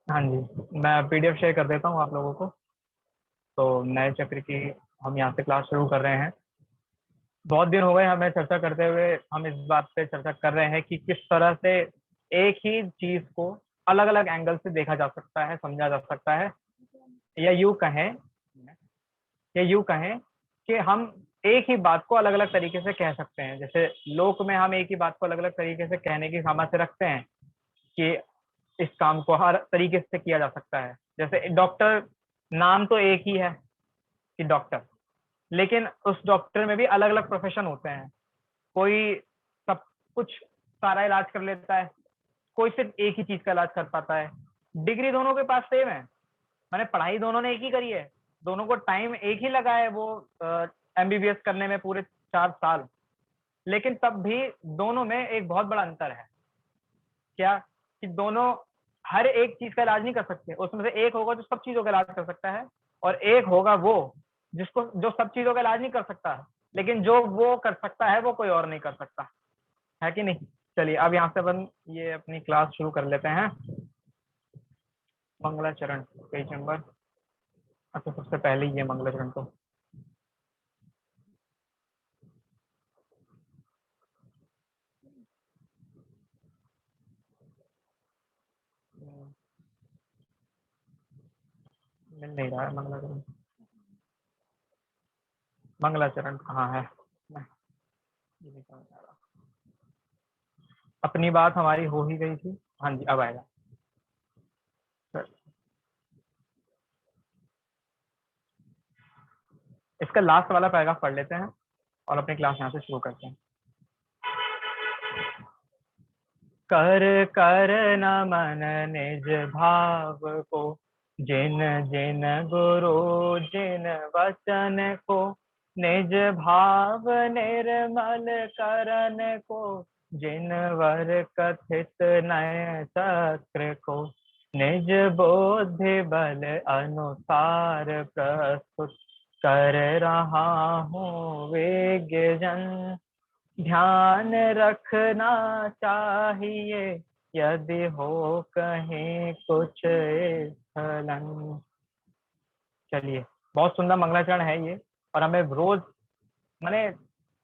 हाँ जी, मैं PDF share कर देता हूँ आप लोगों को। तो नए चक्र की हम यहाँ से क्लास शुरू कर रहे हैं। बहुत दिन हो गए हमें चर्चा करते हुए, हम इस बात पे चर्चा कर रहे हैं कि किस तरह से एक ही चीज को अलग अलग एंगल से देखा जा सकता है, समझा जा सकता है, या यूं कहें कि हम एक ही बात को अलग अलग तरीके से कह सकते हैं। जैसे लोक में हम एक ही बात को अलग अलग तरीके से कहने की सामर्थ्य रखते हैं कि इस काम को हर तरीके से किया जा सकता है। जैसे डॉक्टर, नाम तो एक ही है कि डॉक्टर, लेकिन उस डॉक्टर में भी अलग अलग प्रोफेशन होते हैं। कोई सब कुछ सारा इलाज कर लेता है, कोई सिर्फ एक ही चीज का इलाज कर पाता है। डिग्री दोनों के पास सेम है, मैंने पढ़ाई दोनों ने एक ही करी है, दोनों को टाइम एक ही लगा है वो एमबीबीएस करने में, पूरे 4 साल। लेकिन तब भी दोनों में एक बहुत बड़ा अंतर है। क्या? कि दोनों हर एक चीज का इलाज नहीं कर सकते। उसमें से एक होगा जो सब चीजों का इलाज कर सकता है, और एक होगा वो जिसको जो सब चीजों का इलाज नहीं कर सकता, लेकिन जो वो कर सकता है वो कोई और नहीं कर सकता, है कि नहीं? चलिए अब यहाँ से अपन ये अपनी क्लास शुरू कर लेते हैं। मंगलाचरण पेज नंबर, अच्छा सबसे पहले ये मंगलाचरण तो मिल नहीं रहा है। मंगलाचरण, मंगलाचरण कहाँ है? ये नहीं समझ आ रहा। अपनी बात हमारी हो ही गई थी। हाँ जी, अब आएगा। इसका लास्ट वाला पैराग्राफ पढ़ लेते हैं और अपनी क्लास यहाँ से शुरू करते हैं। कर कर न मन निज भाव को, जिन जिन गुरु जिन वचन को, निज भाव निर्मल करन को, जिन वर कथित नय चक्र को, निज बोधि बल अनुसार प्रस्तुत कर रहा हूँ वेग्य जन। ध्यान रखना चाहिए यदि हो कहीं कुछ स्खलन। चलिए, बहुत सुंदर मंगलाचरण है ये, और हमें रोज, माने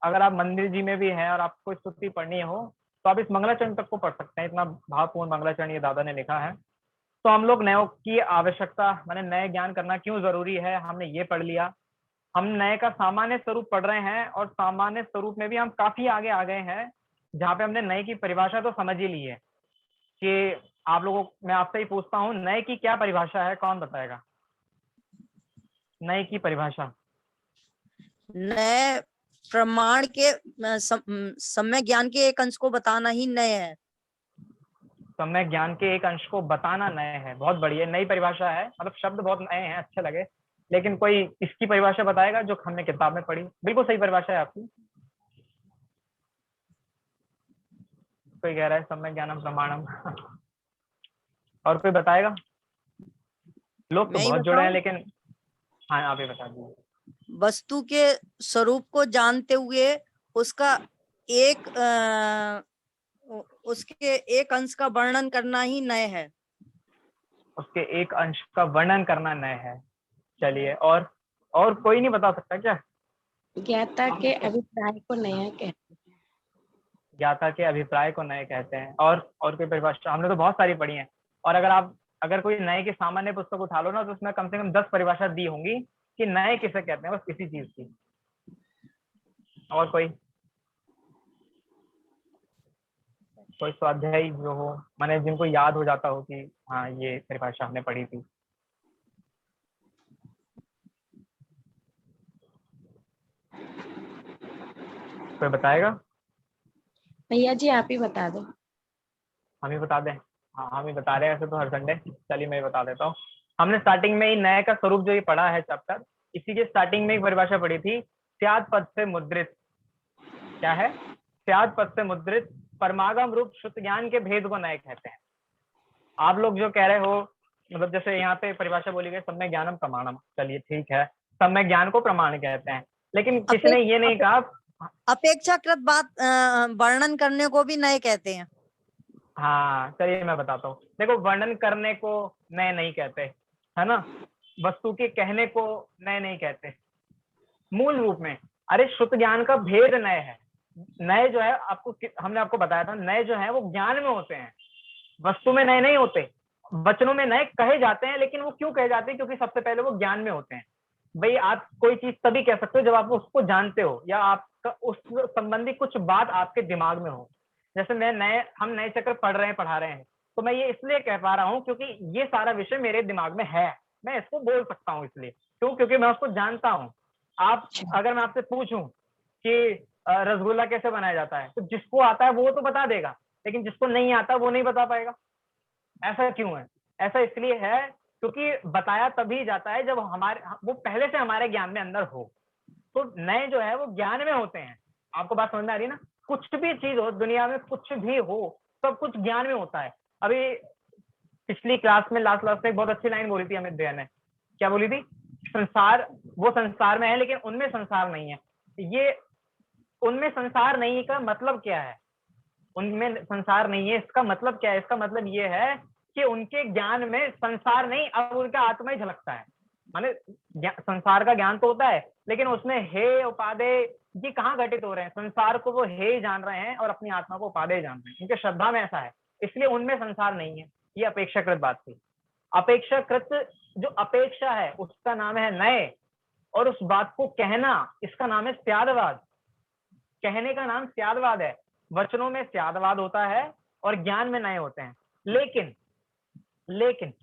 अगर आप मंदिर जी में भी हैं और आपको स्तुति पढ़नी हो तो आप इस मंगलाचरण तक को पढ़ सकते हैं। इतना भावपूर्ण मंगलाचरण ये दादा ने लिखा है। तो हम लोग नयों की आवश्यकता, माने नए ज्ञान करना क्यों जरूरी है, हमने ये पढ़ लिया। हम नए का सामान्य स्वरूप पढ़ रहे हैं, और सामान्य स्वरूप में भी हम काफी आगे आ गए हैं, जहाँ पे हमने नए की परिभाषा तो समझ ही ली है। कि आप लोगों, मैं आपसे ही पूछता हूँ, नए की क्या परिभाषा है, कौन बताएगा? नए की परिभाषा। नए प्रमाण के सम्यक ज्ञान के एक अंश को बताना ही नए है। सम्यक ज्ञान के एक अंश को बताना नए है, बहुत बढ़िया नई परिभाषा है। मतलब शब्द बहुत नए हैं, अच्छे लगे। लेकिन कोई इसकी परिभाषा बताएगा जो हमने किताब में पढ़ी? बिल्कुल सही परिभाषा है आपकी। कोई कह रहा है सम्यक ज्ञानम प्रमाणम। और कोई बताएगा? लोग तो मैं ही बहुत जुड़े हैं, बताऊं? लेकिन हाँ आप ही बता दीजिए। वस्तु के स्वरूप को जानते हुए उसका एक उसके एक अंश का वर्णन करना ही नए है। उसके एक अंश का वर्णन करना नए है। चलिए, और कोई नहीं बता सकता क्या? ज्ञाता के अभिप्राय को नया कहते हैं। ज्ञाता के अभिप्राय को नए कहते हैं। और कोई परिभाषा? हमने तो बहुत सारी पढ़ी हैं। और अगर कोई नए की सामान्य पुस्तक उठा लो ना, तो उसमें कम से कम 10 परिभाषा दी होंगी कि नए किसे कहते हैं, बस किसी चीज की। और कोई स्वाध्यायी जो हो, माने जिनको याद हो जाता हो कि हाँ ये परिभाषा हमने पढ़ी थी। कोई बताएगा? भैया जी आप ही बता दो। हम ही बता दें? हाँ हम ही बता रहे हैं ऐसे तो हर संडे। चलिए मैं बता देता हूँ। हमने स्टार्टिंग में ही नए का स्वरूप जो ये पढ़ा है चैप्टर, इसी के स्टार्टिंग में एक परिभाषा पढ़ी थी, स्याद पद से मुद्रित। क्या है? स्याद पद से मुद्रित परमागम रूप शुद्ध ज्ञान के भेद को नए कहते हैं। आप लोग जो कह रहे हो, मतलब जैसे यहाँ पे परिभाषा बोली गई सम्यक ज्ञानम प्रमाणम, चलिए ठीक है, सम्यक ज्ञान को प्रमाण कहते हैं, लेकिन किसी ने ये नहीं कहा। अपेक्षाकृत बात वर्णन करने को भी नए कहते हैं। हाँ चलिए मैं बताता हूँ। देखो, वर्णन करने को नए नहीं कहते, है ना। वस्तु के कहने को नए नहीं कहते। मूल रूप में, अरे शुद्ध ज्ञान का भेद नए है। नए जो है, आपको हमने आपको बताया था, नए जो है वो ज्ञान में होते हैं, वस्तु में नए नहीं होते। वचनों में नए कहे जाते हैं, लेकिन वो क्यों कहे जाते हैं? क्योंकि सबसे पहले वो ज्ञान में होते हैं। भाई, आप कोई चीज तभी कह सकते हो जब आप उसको जानते हो, या आपका उस संबंधी कुछ बात आपके दिमाग में हो। जैसे हम नए चक्र पढ़ा रहे हैं, तो मैं ये इसलिए कह पा रहा हूँ क्योंकि ये सारा विषय मेरे दिमाग में है, मैं इसको बोल सकता हूँ। इसलिए क्यों? क्योंकि मैं उसको जानता हूँ। आप, अगर मैं आपसे पूछूं कि रसगुल्ला कैसे बनाया जाता है, तो जिसको आता है वो तो बता देगा, लेकिन जिसको नहीं आता वो नहीं बता पाएगा। ऐसा क्यों है? ऐसा इसलिए है क्योंकि बताया तभी जाता है जब वो पहले से हमारे ज्ञान में अंदर हो। तो नए जो है वो ज्ञान में होते हैं। आपको बात समझ में आ रही है ना? कुछ भी चीज हो दुनिया में, कुछ भी हो, सब कुछ ज्ञान में होता है। अभी पिछली क्लास में, लास्ट क्लास में एक बहुत अच्छी लाइन बोली थी अमित भैया ने। क्या बोली थी? संसार, वो संसार में है लेकिन उनमें संसार नहीं है। ये उनमें संसार नहीं का मतलब क्या है? उनमें संसार नहीं है, इसका मतलब क्या है? इसका मतलब ये है कि उनके ज्ञान में संसार नहीं, अब उनका आत्मा ही झलकता है। माने संसार का ज्ञान तो होता है, लेकिन उसमें हे उपादेय ये कहाँ घटित हो रहे हैं? संसार को वो हे जान रहे हैं और अपनी आत्मा को उपादेय जान रहे हैं। उनके श्रद्धा में ऐसा है, इसलिए उनमें संसार नहीं है। ये अपेक्षाकृत बात थी। अपेक्षाकृत, जो अपेक्षा है उसका नाम है नए, और उस बात को कहना, इसका नाम है स्यादवाद। कहने का नाम स्यादवाद है। वचनों में स्यादवाद होता है और ज्ञान में नए होते हैं। लेकिन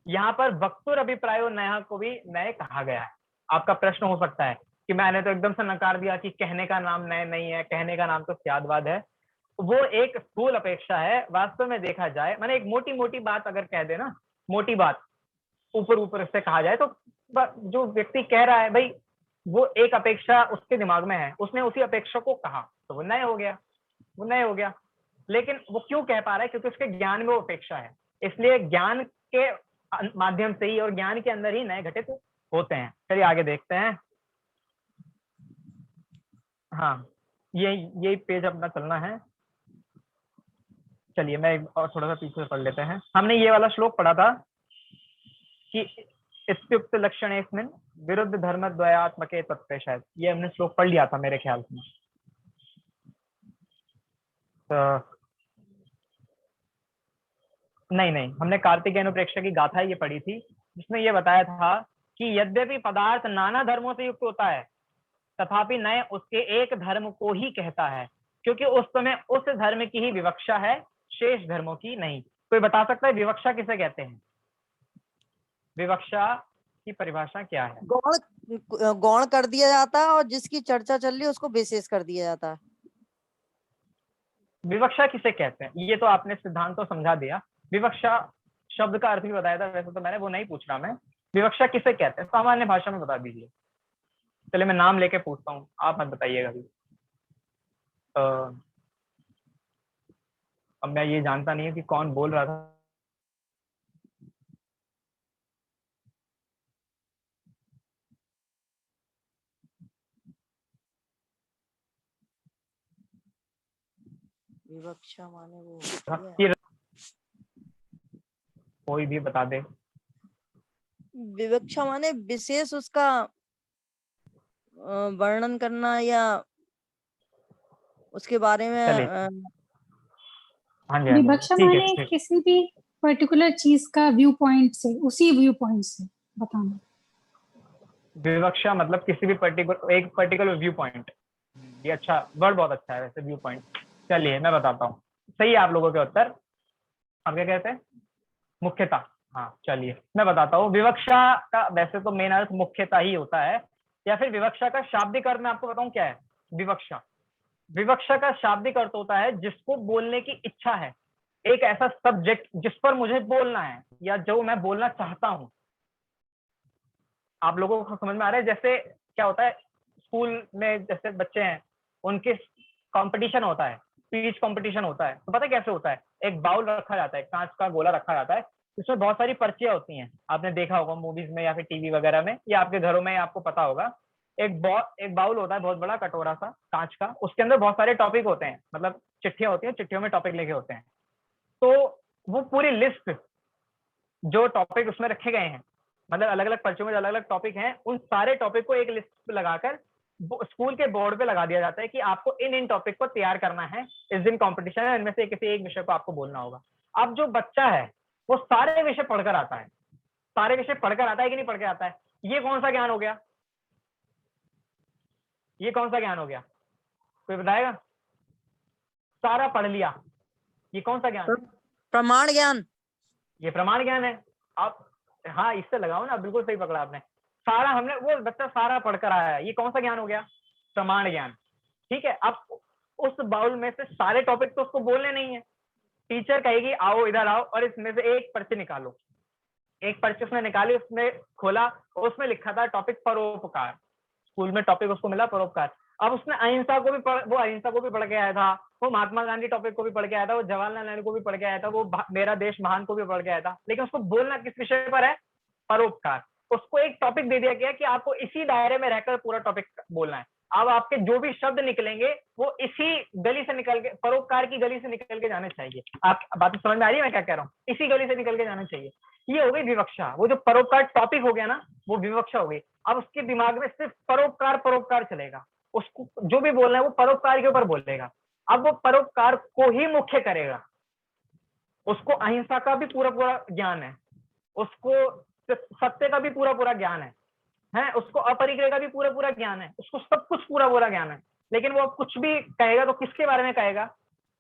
यहाँ पर वक्तुर अभिप्रायो नया को भी नए कहा गया है। आपका प्रश्न हो सकता है कि मैंने तो एकदम से नकार दिया कि कहने का नाम नए नहीं है, कहने का नाम तो स्यादवाद है। वो एक स्थूल अपेक्षा है। वास्तव में देखा जाए, मैंने एक मोटी मोटी बात अगर कह दे ना, मोटी बात ऊपर ऊपर से कहा जाए, तो जो व्यक्ति कह रहा है भाई, वो एक अपेक्षा उसके दिमाग में है, उसने उसी अपेक्षा को कहा, तो वो नए हो गया। वो नए हो गया। लेकिन वो क्यों कह पा रहा है? क्योंकि उसके ज्ञान में वो अपेक्षा है। इसलिए ज्ञान के माध्यम से ही और ज्ञान के अंदर ही नए घटित होते हैं। चलिए आगे देखते हैं। हाँ, यही पेज अपना चलना है। चलिए मैं और थोड़ा सा पीछे पढ़ लेते हैं। हमने ये वाला श्लोक पढ़ा था कि इत्युक्त लक्षणेस्मिन् विरुद्ध धर्म द्वयात्मके तत्वे, शायद ये हमने श्लोक पढ़ लिया था मेरे ख्याल से। तो नहीं, हमने कार्तिकेय अनुप्रेक्षा की गाथा ये पढ़ी थी, जिसमें ये बताया था कि यद्यपि पदार्थ नाना धर्मों से युक्त होता है, तथापि नए उसके एक धर्म को ही कहता है, क्योंकि उस समय उस धर्म की ही विवक्षा है, शेष धर्मों की नहीं। कोई बता सकता है विवक्षा किसे कहते हैं? विवक्षा की परिभाषा क्या है? गौण कर दिया जाता है और जिसकी चर्चा चल रही है उसको विशेष कर दिया जाता है। विवक्षा किसे कहते हैं ये तो आपने सिद्धांत तो समझा दिया। विवक्षा शब्द का अर्थ भी बताया था, वैसे तो मैंने वो नहीं पूछ रहा मैं। विवक्षा किसे कहते हैं सामान्य भाषा में बता दीजिए। चलिए मैं नाम लेके पूछता हूँ, आप मत बताइएगा अभी। अब मैं ये जानता नहीं हूँ कि कौन बोल रहा था। विवक्षा माने वो कोई भी बता दे। विवक्षा माने विशेष उसका वर्णन करना या उसके बारे में हाँ जी, विवक्षा ठीक है, माने ठीक। किसी भी पर्टिकुलर चीज का व्यू पॉइंट से, उसी व्यू पॉइंट से बताना। विवक्षा मतलब किसी भी पर्टिकुलर व्यू पॉइंट। ये अच्छा वर्ड, बहुत अच्छा है वैसे, व्यू पॉइंट। चलिए मैं बताता हूँ। सही है आप लोगों के उत्तर। आप क्या कहते हैं? मुख्यता। हाँ चलिए मैं बताता हूँ। विवक्षा का वैसे तो मेन अर्थ मुख्यता ही होता है, या फिर विवक्षा का शाब्दिक अर्थ मैं आपको बताऊं क्या है। विवक्षा का शाब्दिक अर्थ होता है जिसको बोलने की इच्छा है, एक ऐसा सब्जेक्ट जिस पर मुझे बोलना है या जो मैं बोलना चाहता हूं। आप लोगों को समझ में आ रहा है? जैसे क्या होता है स्कूल में, जैसे बच्चे हैं उनके कंपटीशन होता है, स्पीच कंपटीशन होता है, तो पता है कैसे होता है? एक बाउल रखा जाता है, कांच का गोला रखा जाता है, इसमें बहुत सारी पर्चियां होती हैं। आपने देखा होगा मूवीज में या फिर टीवी वगैरह में, या आपके घरों में आपको पता होगा। एक बाउल होता है, बहुत बड़ा कटोरा सा कांच का, उसके अंदर बहुत सारे टॉपिक होते हैं, मतलब चिट्ठियां होती हैं, चिट्ठियों में टॉपिक लिखे होते हैं। तो वो पूरी लिस्ट जो टॉपिक उसमें रखे गए हैं, मतलब अलग अलग पर्चों में अलग अलग टॉपिक हैं, उन सारे टॉपिक को एक लिस्ट पे लगाकर स्कूल के बोर्ड पे लगा दिया जाता है कि आपको इन इन टॉपिक को तैयार करना है, इस दिन कंपटीशन है, इनमें से किसी एक विषय को आपको बोलना होगा। अब जो बच्चा है वो सारे विषय पढ़कर आता है, सारे विषय पढ़कर आता है कि नहीं पढ़ के आता है? ये कौन सा ज्ञान हो गया? ये कौन सा ज्ञान हो गया? कोई बताएगा? सारा पढ़ लिया, ये कौन सा ज्ञान? प्रमाण ज्ञान। ये प्रमाण ज्ञान है। आप हाँ इससे लगाओ ना, बिल्कुल सही पकड़ा आपने। सारा हमने, वो बच्चा सारा पढ़कर आया है, ये कौन सा ज्ञान हो गया? प्रमाण ज्ञान। ठीक है, अब उस बाउल में से सारे टॉपिक तो उसको बोलने नहीं है। टीचर कहेगी आओ इधर आओ और इसमें से एक पर्ची निकालो। एक पर्ची उसने निकाली, उसने खोला और उसमें लिखा था टॉपिक परोपकार। स्कूल में टॉपिक उसको मिला परोपकार। अब उसने अहिंसा को भी वो अहिंसा को भी पढ़ के आया था, वो महात्मा गांधी टॉपिक को भी पढ़ के आया था, वो जवाहरलाल नेहरू को भी पढ़ के आया था, वो मेरा देश महान को भी पढ़ के आया था, लेकिन उसको बोलना किस विषय पर है? परोपकार। उसको एक टॉपिक दे दिया गया कि आपको इसी दायरे में रहकर पूरा टॉपिक बोलना है। अब आपके जो भी शब्द निकलेंगे वो इसी गली से निकल के, परोपकार की गली से निकल के जाने चाहिए। आप बात समझ में आ रही है मैं क्या कह रहा हूँ? इसी गली से निकल के जाना चाहिए। ये हो गई विवक्षा। वो जो परोपकार टॉपिक हो गया ना, वो विवक्षा हो गई। अब उसके दिमाग में सिर्फ परोपकार परोपकार चलेगा, उसको जो भी बोलना है वो परोपकार के ऊपर बोलेगा। अब वो परोपकार को ही मुख्य करेगा। उसको अहिंसा का भी पूरा पूरा ज्ञान है, उसको सत्य का भी पूरा पूरा ज्ञान है, उसको अपरिग्रह का भी पूरा पूरा ज्ञान है, उसको सब कुछ पूरा पूरा ज्ञान है। लेकिन वो कुछ भी कहेगा तो किसके बारे में कहेगा?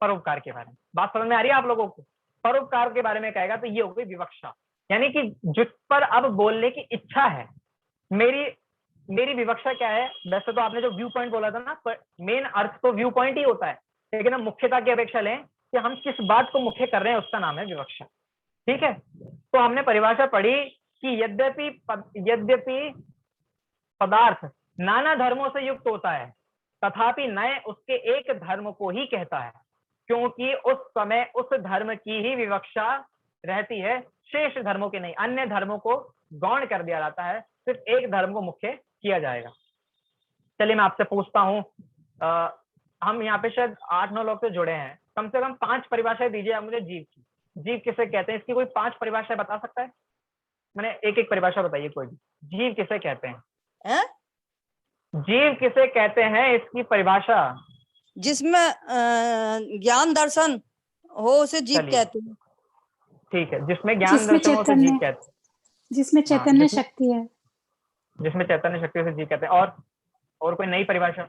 परोपकार के बारे में। बात समझ में आ रही है आप लोगों को? परोपकार के बारे में कहेगा, तो ये हो गई विवक्षा। यानी कि जिस पर अब बोलने की इच्छा है, मेरी विवक्षा क्या है? वैसे तो आपने जो व्यू पॉइंट बोला था ना, मेन अर्थ तो व्यू पॉइंट ही होता है, लेकिन हम मुख्यता की अपेक्षा लें कि हम किस बात को मुख्य कर रहे हैं, उसका नाम है विवक्षा। ठीक है, तो हमने परिभाषा पढ़ी कि यद्यपि पदार्थ नाना धर्मों से युक्त होता है, तथापि नए उसके एक धर्म को ही कहता है, क्योंकि उस समय उस धर्म की ही विवक्षा रहती है, शेष धर्मों के नहीं। अन्य धर्मों को गौण कर दिया जाता है, सिर्फ एक धर्म को मुख्य किया जाएगा। चलिए मैं आपसे पूछता हूँ, हम यहाँ पे शायद 8-9 लोग तो जुड़े हैं, कम से कम 5 परिभाषाएं दीजिए आप मुझे जीव की। जीव किसे कहते हैं, इसकी कोई 5 परिभाषाएं बता सकता है? मैंने एक एक परिभाषा बताइए कोई भी। जीव किसे कहते हैं? जीव किसे कहते हैं, इसकी परिभाषा। जिसमें ज्ञान दर्शन हो उसे जीव कहते हैं। ठीक है, जिसमें ज्ञान दर्शन हो उसे जीव कहते हैं, जिसमें चैतन्य शक्ति है, जिसमें चैतन्य शक्ति से जीव कहते हैं। और कोई नई परिभाषा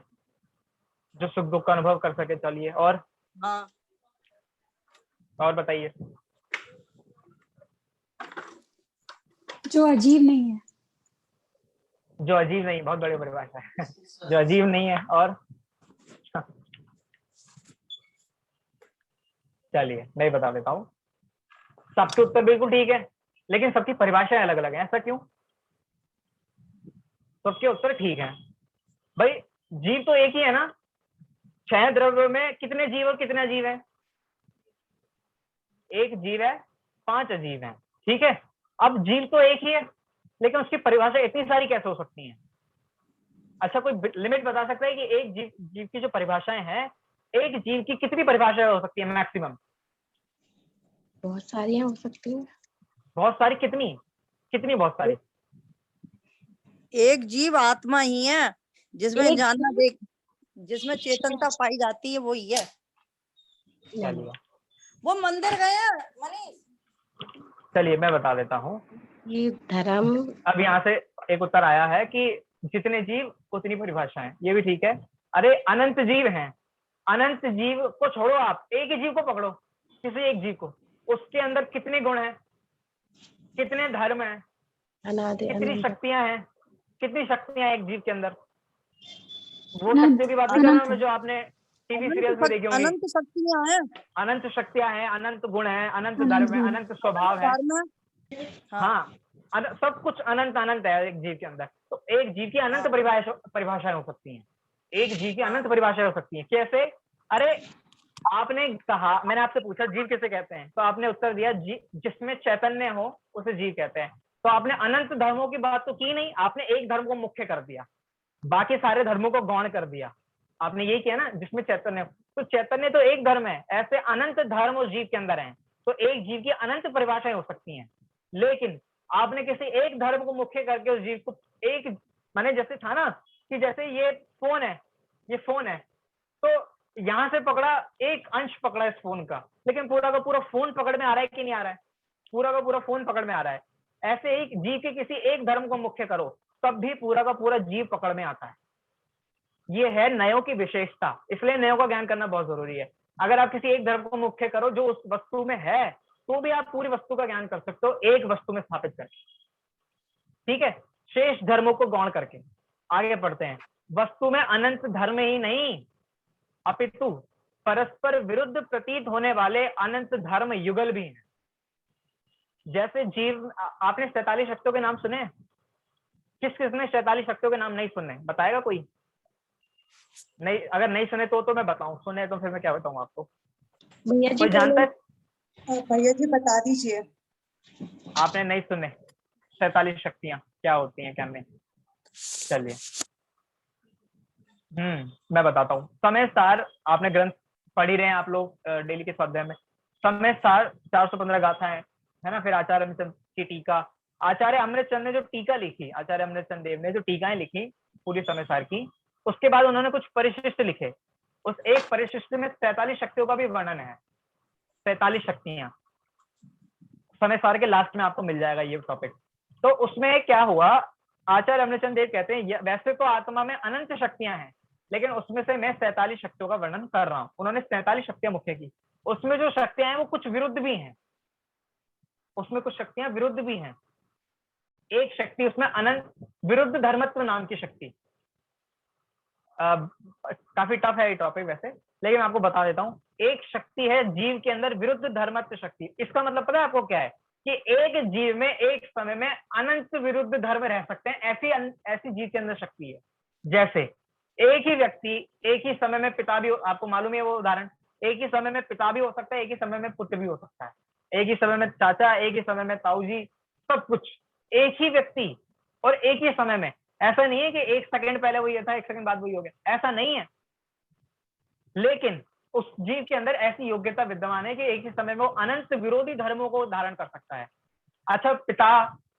जो सुख दुख का अनुभव कर सके? चलिए और बताइए। जो अजीब नहीं है। जो अजीब नहीं, बहुत बड़ी परिभाषा है। जो अजीब नहीं है। और चलिए मैं बता देता हूँ। सबके उत्तर बिल्कुल ठीक है, लेकिन सबकी परिभाषाएं अलग अलग हैं। ऐसा क्यों? सबके उत्तर ठीक है भाई, जीव तो एक ही है ना। 6 द्रव्यों में कितने जीव और कितने अजीव हैं? एक जीव है, 5 अजीव हैं। ठीक है, अब जीव तो एक ही है, लेकिन उसकी परिभाषा इतनी सारी कैसे हो सकती हैं? अच्छा, कोई लिमिट बता सकता है कि एक जीव की जो परिभाषाएं हैं, एक जीव की कितनी परिभाषाएं हो सकती है मैक्सिमम? बहुत सारी हो सकती हैं। बहुत सारी? कितनी बहुत सारी? एक जीव आत्मा ही है, जिसमें जानना देख, जिसमें चेतनता पाई जाती है, वो ही है। चलिए वो मंदिर गया मनीष। चलिए मैं बता देता हूँ। ये धर्म, अब यहाँ से एक उत्तर आया है कि जितने जीव उतनी परिभाषाएं। ये भी ठीक है। अरे अनंत जीव हैं। अनंत जीव को छोड़ो, आप एक ही जीव को पकड़ो, किसी एक जीव को, उसके अंदर कितने गुण हैं, कितने धर्म हैं, कितनी शक्तियां हैं, कितनी शक्तियां हैं एक जीव के अंदर? वो शक्तियों की बात नहीं कर रहा मैं, जो आपने टीवी सीरियल्स में देखी होंगी। अनंत शक्तियां हैं, अनंत शक्तियां हैं, अनंत गुण है, अनंत धर्म है, अनंत स्वभाव है। हाँ, सब कुछ अनंत अनंत है एक जीव के अंदर। तो एक जीव की अनंत परिभाषाएं हो सकती हैं। एक जीव की अनंत परिभाषाएं हो सकती हैं। कैसे? अरे आपने कहा, मैंने आपसे पूछा जीव किसे कहते हैं, तो आपने उत्तर दिया जिसमें चैतन्य हो उसे जीव कहते हैं। तो आपने अनंत धर्मों की बात तो की नहीं, आपने एक धर्म को मुख्य कर दिया, बाकी सारे धर्मों को गौण कर दिया। आपने यही किया ना, जिसमें चैतन्य हो। तो चैतन्य तो एक धर्म है, ऐसे अनंत धर्म उस जीव के अंदर हैं। तो एक जीव की अनंत परिभाषाएं हो सकती हैं, लेकिन आपने किसी एक धर्म को मुख्य करके उस जीव को एक, माने जैसे था ना कि जैसे ये फोन है, ये फोन है, तो यहां से पकड़ा, एक अंश पकड़ा इस फोन का, लेकिन पूरा का पूरा फोन पकड़ में आ रहा है कि नहीं आ रहा है? पूरा का पूरा फोन पकड़ में आ रहा है। ऐसे ही जीव के किसी एक धर्म को मुख्य करो तब भी पूरा का पूरा जीव पकड़ में आता है। ये है नयों की विशेषता, इसलिए नयों का ज्ञान करना बहुत जरूरी है। अगर आप किसी एक धर्म को मुख्य करो जो उस वस्तु में है, तो भी आप पूरी वस्तु का ज्ञान कर सकते हो एक वस्तु में स्थापित करके, ठीक है, शेष धर्मों को गौण करके। आगे पढ़ते हैं। वस्तु में अनंत धर्म ही नहीं अपितु परस्पर विरुद्ध प्रतीत होने वाले अनंत धर्म युगल भी हैं। जैसे जीव, आपने 47 शक्तियों के नाम सुने? किस किस ने 47 शक्तियों के नाम नहीं सुने? बताएगा कोई? नहीं, अगर नहीं सुने तो मैं बताऊं, सुने तो फिर मैं क्या बताऊं आपको? भैया जी कोई जानता है? भैया जी बता दीजिए। आपने नहीं सुने 47 शक्तियां क्या होती हैं, क्या नहीं? चलिए, मैं बताता हूँ। समय सार, आपने ग्रंथ पढ़ ही रहे हैं आप लोग डेली के स्वाध्याय में। समय सार 415 गाथाएं है ना। फिर आचार्य अमृतचंद की टीका, आचार्य अमृतचंद ने जो टीका लिखी, आचार्य अमृतचंद देव ने जो टीकाएं लिखी पूरी समय सार की, उसके बाद उन्होंने कुछ परिशिष्ट लिखे। उस एक परिशिष्ट में 47 शक्तियों का भी वर्णन है। 47 शक्तियां समय सार के लास्ट में आपको मिल जाएगा ये टॉपिक। तो उसमें क्या हुआ, आचार्य अमृतचंद देव कहते हैं वैसे तो आत्मा में अनंत शक्तियां हैं, लेकिन उसमें से मैं 47 शक्तियों का वर्णन कर रहा हूं। उन्होंने 47 शक्तियां मुख्य की। उसमें जो शक्तियां हैं वो कुछ विरुद्ध भी हैं, उसमें कुछ शक्तियां विरुद्ध भी हैं। एक शक्ति उसमें अनंत विरुद्ध धर्मत्व नाम की शक्ति, काफी टफ है ये टॉपिक वैसे, लेकिन मैं आपको बता देता हूँ। एक शक्ति है जीव के अंदर विरुद्ध धर्मत्व शक्ति। इसका मतलब पता है आपको क्या है? कि एक जीव में एक समय में अनंत विरुद्ध धर्म रह सकते हैं, ऐसी जीव के अंदर शक्ति है। जैसे एक ही व्यक्ति एक ही समय में पिता भी, आपको मालूम है वो उदाहरण, एक ही समय में पिता भी हो सकता है, एक ही समय में पुत्र भी हो सकता है, एक ही समय में चाचा, एक ही समय में ताऊ जी, सब कुछ एक ही व्यक्ति और एक ही समय में। ऐसा नहीं है कि एक सेकंड पहले वही था, एक सेकंड बाद वही हो गया, ऐसा नहीं है। लेकिन उस जीव के अंदर ऐसी योग्यता विद्यमान है कि एक ही समय में वो अनंत विरोधी धर्मों को धारण कर सकता है। अच्छा, पिता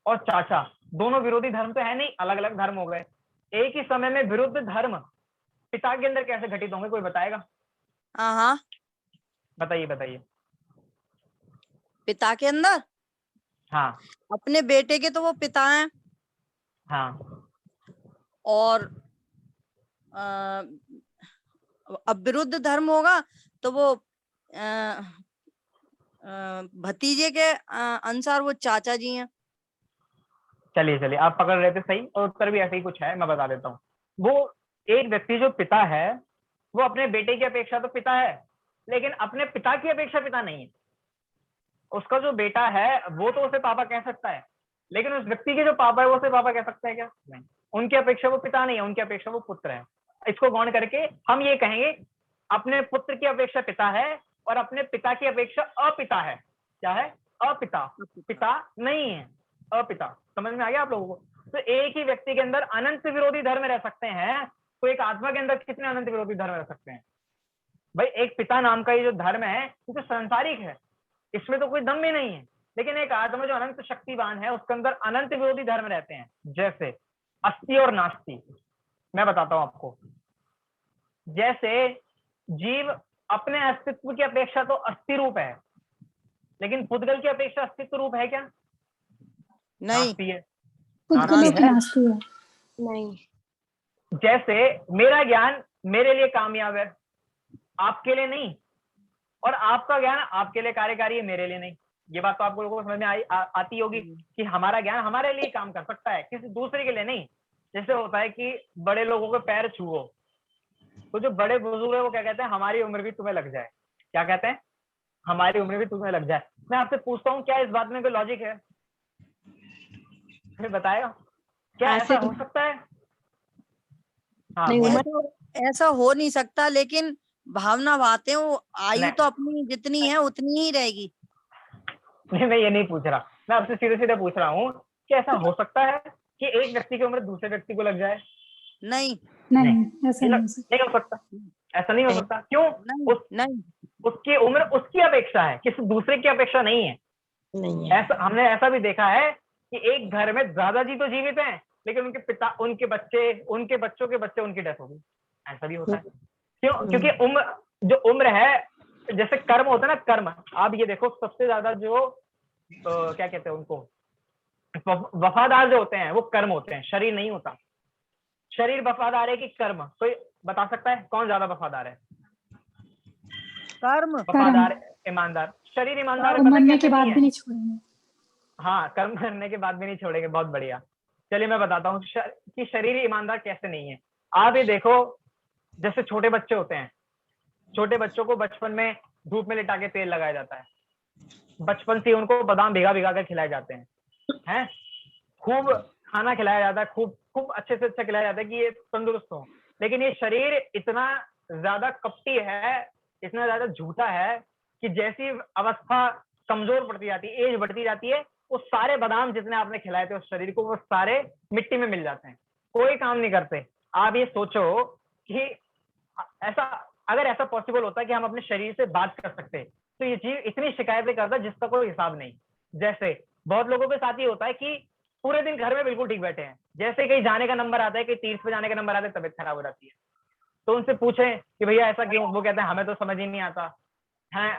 और चाचा दोनों विरोधी धर्म तो है नहीं, अलग अलग धर्म हो गए। एक ही समय में विरुद्ध धर्म पिता के अंदर कैसे घटित होंगे, कोई बताएगा? हाँ, बताइए बताइए। पिता के अंदर, हाँ अपने बेटे के तो वो पिता हैं, हाँ। और अब विरुद्ध धर्म होगा तो वो भतीजे के अनुसार वो चाचा जी हैं। चलिए चलिए, आप पकड़ रहे थे सही, और उत्तर भी ऐसे ही कुछ है, मैं बता देता हूँ। वो एक व्यक्ति जो पिता है वो अपने बेटे की अपेक्षा तो पिता है, लेकिन अपने पिता की अपेक्षा पिता नहीं है। उसका जो बेटा है वो तो उसे पापा कह सकता है, लेकिन उस व्यक्ति के जो पापा है वो उसे पापा कह सकता है क्या? नहीं। उनकी अपेक्षा वो पिता नहीं है, उनकी अपेक्षा वो पुत्र है। इसको गौण करके हम ये कहेंगे अपने पुत्र की अपेक्षा पिता है और अपने पिता की अपेक्षा अपिता है। क्या है? अपिता, पिता नहीं है, अपिता। समझ में आ गया आप लोगों को? तो एक ही व्यक्ति के अंदर अनंत विरोधी धर्म रह सकते हैं, तो एक आत्मा के अंदर कितने अनंत विरोधी धर्म रह सकते हैं भाई? एक पिता नाम का ये जो धर्म है वो तो सांसारिक है, इसमें तो कोई दम भी नहीं है, लेकिन एक आत्मा जो अनंत शक्तिवान है उसके अंदर अनंत विरोधी धर्म रहते हैं। जैसे अस्ति और नास्ति, मैं बताता हूं आपको। जैसे जीव अपने अस्तित्व की अपेक्षा तो अस्थि रूप है, लेकिन पुद्गल की अपेक्षा अस्तित्व रूप है क्या? नहीं, नास्ति है। पुद्गलों की है। नास्ती है। नहीं, जैसे मेरा ज्ञान मेरे लिए कामयाब है, आपके लिए नहीं, और आपका ज्ञान आपके लिए कार्यकारी है, मेरे लिए नहीं। ये बात तो आप लोगों को समझ में आती होगी कि हमारा ज्ञान हमारे लिए काम कर सकता है, किसी दूसरे के लिए नहीं। जैसे होता है कि बड़े लोगों के पैर छुओ, तो जो बड़े बुजुर्ग है वो क्या कहते हैं? हमारी उम्र भी तुम्हें लग जाए। क्या कहते हैं? हमारी उम्र भी तुम्हें लग जाए। मैं आपसे पूछता हूँ, क्या इस बात में कोई लॉजिक है? फिर बताएगा, क्या ऐसा हो सकता है? हाँ, नहीं, ऐसा हो नहीं सकता, लेकिन भावना बातें, वो आयु नहीं। तो अपनी जितनी है उतनी ही रहेगी। नहीं, मैं ये नहीं पूछ रहा, मैं आपसे सीधे सीधे पूछ रहा हूँ कि ऐसा हो सकता है कि एक व्यक्ति की उम्र दूसरे व्यक्ति को लग जाए? नहीं, ऐसा नहीं हो सकता। नहीं हो सकता। ऐसा नहीं हो सकता। क्यों? नहीं नहीं उसकी उम्र उसकी अपेक्षा है, किसी दूसरे की अपेक्षा नहीं है। नहीं है। ऐसा हमने ऐसा भी देखा है कि एक घर में दादाजी तो जीवित हैं, लेकिन उनके पिता, उनके बच्चे, उनके बच्चों के बच्चे, उनकी डेथ हो गई। ऐसा भी होता है। क्यों? क्योंकि उम्र, जो उम्र है, जैसे कर्म होता है ना, कर्म। आप ये देखो, सबसे ज्यादा जो क्या कहते हैं उनको, वफादार जो होते हैं वो कर्म होते हैं, शरीर नहीं होता। शरीर वफादार है कि कर्म? कोई बता सकता है कौन ज्यादा वफादार है? कर्म वफादार, ईमानदार। शरीर ईमानदार है, और पता मरने कैसे के बाद नहीं भी है? नहीं छोड़ेंगे। हाँ, कर्म करने के बाद भी नहीं छोड़ेंगे। बहुत बढ़िया। चलिए मैं बताता हूँ कि शरीर ईमानदार कैसे नहीं है। आप ये देखो, जैसे छोटे बच्चे होते हैं, छोटे बच्चों को बचपन में धूप में लिटा के तेल लगाया जाता है, बचपन से उनको बादाम भिगा भिगा कर खिलाए जाते हैं, खूब खाना खिलाया जाता है, खूब खूब अच्छे से अच्छा खिलाया जाता है कि ये तंदुरुस्त हो। लेकिन ये शरीर इतना ज्यादा कपटी है, इतना ज्यादा झूठा है कि जैसी अवस्था कमजोर पड़ती जाती है, एज बढ़ती जाती है, वो सारे बादाम जितने आपने खिलाए थे उस शरीर को, वो सारे मिट्टी में मिल जाते हैं, कोई काम नहीं करते। आप ये सोचो कि ऐसा, अगर ऐसा पॉसिबल होता है कि हम अपने शरीर से बात कर सकते, तो ये जीव इतनी शिकायतें करता जिसका कोई हिसाब नहीं। जैसे बहुत लोगों के साथ ये होता है कि पूरे दिन घर में बिल्कुल ठीक बैठे हैं, जैसे कहीं जाने का नंबर आता है, कहीं तीर्थ पे जाने का नंबर आता है, तबीयत खराब हो जाती है। तो उनसे पूछें कि भैया ऐसा क्यों? वो कहते हैं हमें तो समझ ही नहीं आता है,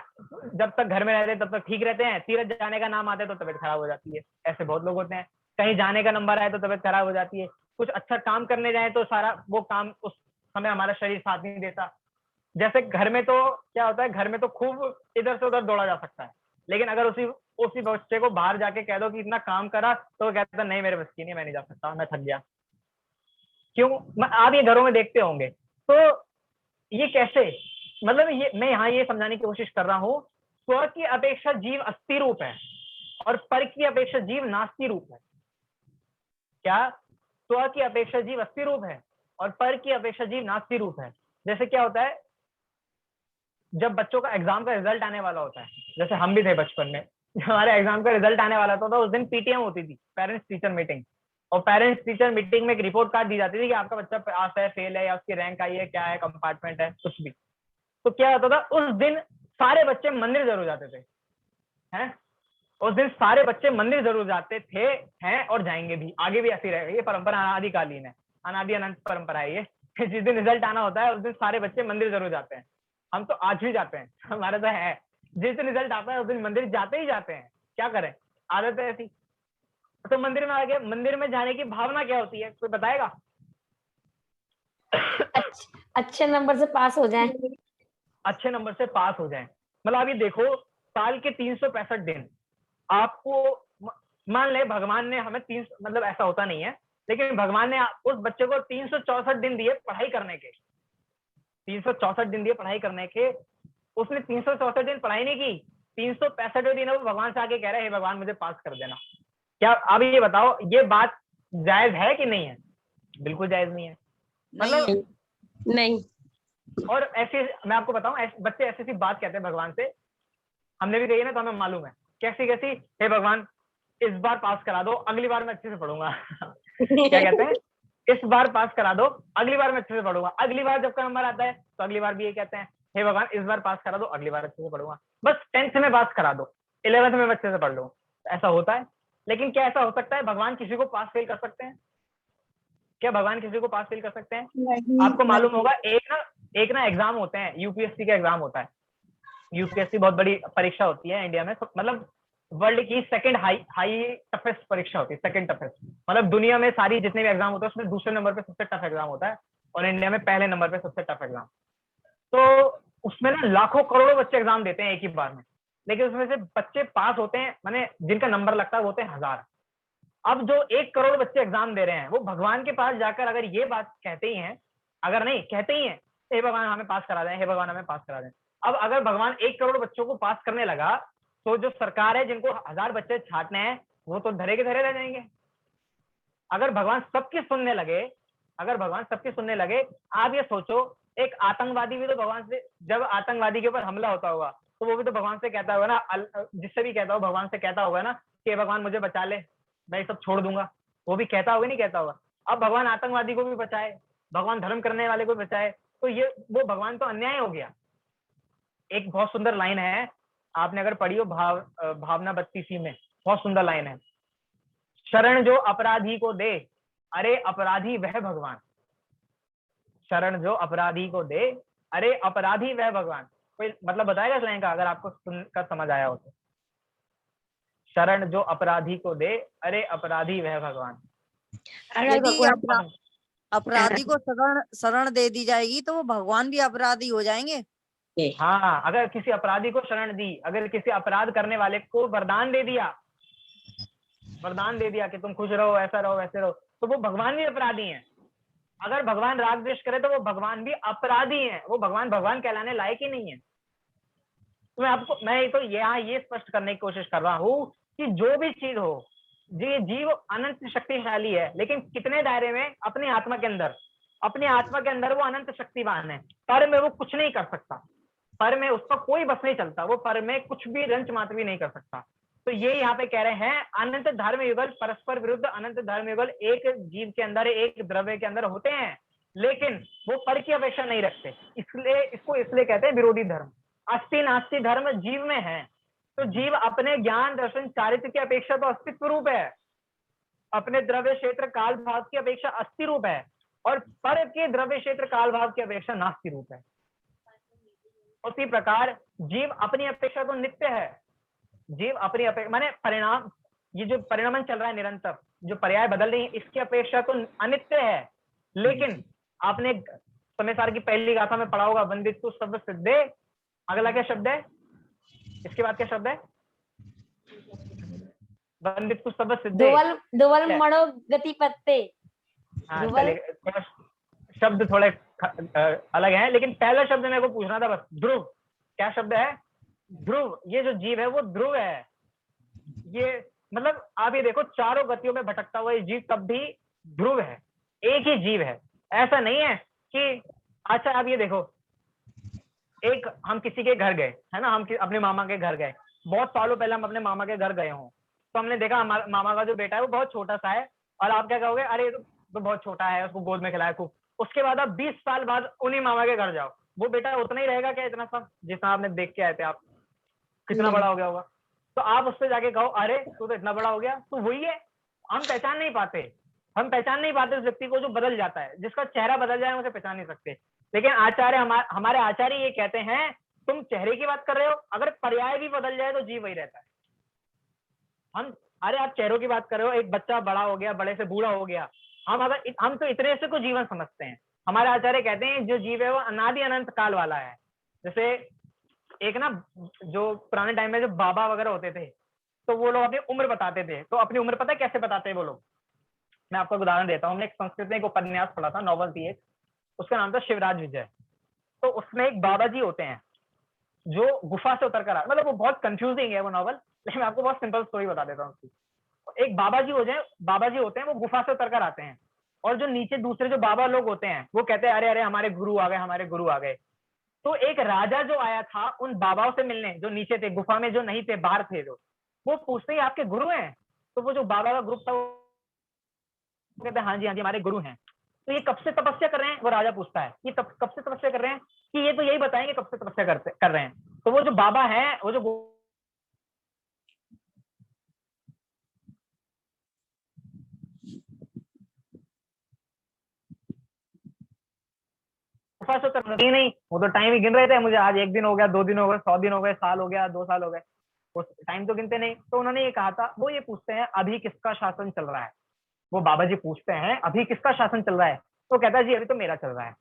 जब तक घर में रहते हैं तब तक ठीक रहते हैं, तीर्थ जाने का नाम आता है तो तबीयत खराब हो जाती है। ऐसे बहुत लोग होते हैं। कहीं जाने का नंबर आए तो तबीयत खराब हो जाती है, कुछ अच्छा काम करने जाए तो सारा वो काम उस समय हमारा शरीर साथ नहीं देता। जैसे घर में तो क्या होता है, घर में तो खूब इधर से उधर दौड़ा जा सकता है, लेकिन अगर उसी बच्चे को बाहर जाके कह दो कि इतना काम करा, तो वो कहता है नहीं मेरे बस की नहीं, मैं नहीं जा सकता, मैं थक गया। क्यों? आप ये घरों में देखते होंगे। तो ये कैसे, मतलब ये मैं यहाँ ये समझाने की कोशिश कर रहा हूँ, स्व की अपेक्षा जीव अस्थि रूप है और पर की अपेक्षा जीव नास्ति रूप है। क्या? स्व की अपेक्षा जीव अस्थि रूप है और पर की अपेक्षा जीव नास्ति रूप है। जैसे क्या होता है, जब बच्चों का एग्जाम का रिजल्ट आने वाला होता है, जैसे हम भी थे बचपन में, हमारे एग्जाम का रिजल्ट आने वाला था, तो उस दिन पीटीएम होती थी, पेरेंट्स टीचर मीटिंग। और पेरेंट्स टीचर मीटिंग में एक रिपोर्ट कार्ड दी जाती थी कि आपका बच्चा पास है, फेल है, या उसकी रैंक आई है, क्या है, कंपार्टमेंट है, कुछ भी। तो क्या होता था, उस दिन सारे बच्चे मंदिर जरूर जाते थे, हैं? उस दिन सारे बच्चे मंदिर जरूर जाते थे, हैं, और जाएंगे भी, आगे भी ऐसी रहेगी। ये परंपरा अनादिकालीन है, अनादि अनंत परंपरा है ये। जिस दिन रिजल्ट आना होता है उस दिन सारे बच्चे मंदिर जरूर जाते हैं। हम तो आज भी जाते हैं, हमारा तो है, जिस दिन रिजल्ट आता है उस दिन मंदिर जाते ही जाते हैं। क्या करें, आदत है ऐसी। तो मंदिर में आ गए, मंदिर में जाने की भावना क्या होती है, कोई बताएगा? अच्छे नंबर से पास हो जाए। अच्छे नंबर से पास हो जाए। मतलब अभी देखो, साल के 365 दिन आपको, मान ले भगवान ने हमें 3, मतलब ऐसा होता नहीं है, लेकिन भगवान ने उस बच्चे को 364 दिन दिए पढ़ाई करने के, 364 दिन दिए पढ़ाई करने के। उसने 364 दिन पढ़ाई नहीं की, 365वें दिन वो भगवान से आके कह रहा है, हे भगवान मुझे पास कर देना। क्या अब ये बताओ, ये बात जायज है कि नहीं है? बिल्कुल जायज नहीं है। मतलब नहीं। और ऐसे, मैं आपको बताऊं, बच्चे ऐसी बात कहते हैं भगवान से, हमने भी कही है ना, तो हमें मालूम है कैसी कैसी। हे भगवान इस बार पास करा दो, अगली बार मैं अच्छे से पढ़ूंगा। क्या कहते हैं? इस बार पास करा दो, अगली बार मैं अच्छे से पढ़ूंगा। अगली बार जब का नंबर आता है तो अगली बार भी ये कहते हैं, हे भगवान इस बार पास करा दो, अगली बार अच्छे से पढ़ूंगा। बस 10th में पास करा दो, 11th में अच्छे से पढ़ लो। ऐसा होता है। लेकिन क्या ऐसा हो सकता है भगवान किसी को पास फेल कर सकते हैं? क्या भगवान किसी को पास फेल कर सकते हैं? आपको मालूम होगा, एक ना एग्जाम होते हैं, यूपीएससी का एग्जाम होता है। यूपीएससी बहुत बड़ी परीक्षा होती है इंडिया में, मतलब वर्ल्ड की सेकंड हाई टफेस्ट परीक्षा होती है, सेकंड टफेस्ट। मतलब दुनिया में सारी जितने भी एग्जाम होते हैं उसमें दूसरे नंबर पे सबसे टफ एग्जाम होता है, और इंडिया में पहले नंबर पे सबसे टफ एग्जाम। तो उसमें ना लाखों करोड़ों बच्चे एग्जाम देते हैं एक ही बार में, लेकिन उसमें से बच्चे पास होते हैं, माने जिनका नंबर लगता है वो होते हैं 1000। अब जो 1 करोड़ बच्चे एग्जाम दे रहे हैं, वो भगवान के पास जाकर अगर ये बात कहते ही हैं, अगर नहीं कहते ही हैं, हे भगवान हमें पास करा दें, हे भगवान हमें पास करा दें। अब अगर भगवान 1 करोड़ बच्चों को पास करने लगा, तो जो सरकार है जिनको 1000 बच्चे छांटने हैं, वो तो धरे के धरे रह जाएंगे। अगर भगवान सबकी सुनने लगे, अगर भगवान सबकी सुनने लगे, आप ये सोचो, एक आतंकवादी भी तो भगवान से, जब आतंकवादी के ऊपर हमला होता होगा, तो वो भी तो भगवान से कहता होगा ना, जिससे भी कहता हो भगवान से कहता होगा ना कि भगवान मुझे बचा ले, मैं ये सब छोड़ दूंगा। वो भी कहता होगा, नहीं कहता होगा? अब भगवान आतंकवादी को भी बचाए, भगवान धर्म करने वाले को बचाए, तो ये वो भगवान तो अन्याय हो गया। एक बहुत सुंदर लाइन है, आपने अगर पढ़ी हो भावना 32 में, बहुत सुंदर लाइन है, शरण जो अपराधी को दे, अरे अपराधी वह भगवान। शरण जो अपराधी को दे, अरे अपराधी वह भगवान। कोई मतलब बताएगा इस लाइन का, अगर आपको सुनकर समझ आया हो तो? शरण जो अपराधी को दे, अरे अपराधी वह भगवान। यदि अपराधी को शरण दे दी जाएगी तो वो भगवान भी अपराधी हो जाएंगे। हाँ, अगर किसी अपराधी को शरण दी, अगर किसी अपराध करने वाले को वरदान दे दिया कि तुम खुश रहो, ऐसा रहो, वैसे रहो, तो वो भगवान भी अपराधी हैं। अगर भगवान राग द्वेष करे तो वो भगवान भी अपराधी हैं, वो भगवान कहलाने लायक ही नहीं है। तो मैं तो यहाँ ये स्पष्ट करने की कोशिश कर रहा हूँ कि जो भी चीज हो, ये जीव अनंत शक्तिशाली है, लेकिन कितने दायरे में? अपनी आत्मा के अंदर वो अनंत शक्तिवान है। पर में वो कुछ नहीं कर सकता, पर में उसका कोई बस नहीं चलता, वो पर में कुछ भी रंच मात्र भी नहीं कर सकता। तो ये यहाँ पे कह रहे हैं, अनंत धर्म युगल परस्पर विरुद्ध अनंत धर्म युगल एक जीव के अंदर, एक द्रव्य के अंदर होते हैं, लेकिन वो पर की अपेक्षा नहीं रखते, इसलिए इसलिए कहते हैं विरोधी धर्म। अस्ति नास्ति धर्म जीव में है, तो जीव अपने ज्ञान दर्शन चारित्र की अपेक्षा तो अस्तित्व रूप है, अपने द्रव्य क्षेत्र काल भाव की अपेक्षा अस्थि रूप है, और पर के द्रव्य क्षेत्र काल भाव की अपेक्षा नास्ति रूप है। उसी प्रकार जीव अपनी अपेक्षा तो नित्य है, जीव अपनी अपेक्षा माने परिणाम, ये जो परिणामन चल रहा है निरंतर, जो पर्याय बदल रही है, इसकी अपेक्षा तो अनित्य है। लेकिन आपने समय सार की पहली गाथा में पढ़ा होगा, वंदितु सर्व सिद्धे, अगला क्या शब्द है? इसके बाद क्या शब्द है? वंदितु सर्व सिद्धे, दुवल मणो गति पत्ते। हाँ, थोड़ा शब्द थोड़े अलग हैं, लेकिन पहला शब्द मेरे को पूछना था बस, ध्रुव। क्या शब्द है? ध्रुव। ये जो जीव है वो ध्रुव है। ये मतलब आप ये देखो, चारों गतियों में भटकता हुआ ये जीव तब भी ध्रुव है, एक ही जीव है। ऐसा नहीं है कि अच्छा आप ये देखो, एक हम किसी के घर गए है ना, हम अपने मामा के घर गए, बहुत सालों पहले हम अपने मामा के घर गए हों, तो हमने देखा मामा का जो बेटा है वो बहुत छोटा सा है, और आप क्या कहोगे? अरे तो बहुत छोटा है, उसको गोद में खिलाया खूब। उसके बाद आप 20 साल बाद उन्हीं मामा के घर जाओ, वो बेटा उतना ही रहेगा क्या, इतना सा जितना आपने देख के आए थे? आप कितना बड़ा हो गया होगा? तो आप उससे जाके कहो अरे तू तो इतना बड़ा हो गया, तो वही है। हम पहचान नहीं पाते उस व्यक्ति को जो बदल जाता है, जिसका चेहरा बदल जाए उसे पहचान नहीं सकते। लेकिन आचार्य, हमारे आचार्य ये कहते हैं, तुम चेहरे की बात कर रहे हो, अगर पर्याय भी बदल जाए तो जीव वही रहता है। अरे आप चेहरों की बात कर रहे हो, एक बच्चा बड़ा हो गया, बड़े से बूढ़ा हो गया, हम तो इतने से को जीवन समझते हैं। हमारे आचार्य कहते हैं जो जीव है वो अनादि अनंत काल वाला है। जैसे एक ना, जो पुराने टाइम में जो बाबा वगैरह होते थे, तो वो लोग अपनी उम्र बताते थे। तो अपनी उम्र पता है कैसे बताते हैं वो लोग? मैं आपको उदाहरण देता हूँ। हमने एक संस्कृत में एक उपन्यास पढ़ा था, नॉवल थी एक, उसका नाम था शिवराज विजय। तो उसमें एक बाबा जी होते हैं जो गुफा से उतर कर आए, मतलब वो बहुत कंफ्यूजिंग है वो नॉवल, लेकिन मैं आपको बहुत सिंपल स्टोरी बता देता हूँ उसकी। एक बाबा जी होते हैं, वो गुफा से उतर कर आते हैं, और जो नीचे दूसरे जो बाबा लोग होते हैं वो कहते हैं अरे अरे हमारे गुरु आ गए। तो एक राजा जो आया था उन बाबाओं से मिलने, जो नीचे थे गुफा में, जो नहीं थे, बाहर थे, जो वो पूछते हैं आपके गुरु हैं? तो वो जो बाबा का ग्रुप था वो कहते हैं हाँ जी हमारे गुरु हैं। तो ये कब से तपस्या कर रहे हैं? वो राजा पूछता है ये कब से तपस्या कर रहे हैं, कि ये तो यही बताएंगे कब से तपस्या कर रहे हैं। तो वो जो बाबा है, वो जो गुफा से उतर नहीं, वो तो टाइम ही गिन रहे थे, मुझे आज 1 दिन हो गया, 2 दिन हो गए, 100 दिन हो गए, साल हो गया, 2 साल हो गए, वो टाइम तो गिनते नहीं। तो उन्होंने ये कहा था, वो ये पूछते हैं अभी किसका शासन चल रहा है? वो बाबा जी पूछते हैं अभी किसका शासन चल रहा है? तो कहता है जी अभी तो मेरा चल रहा है।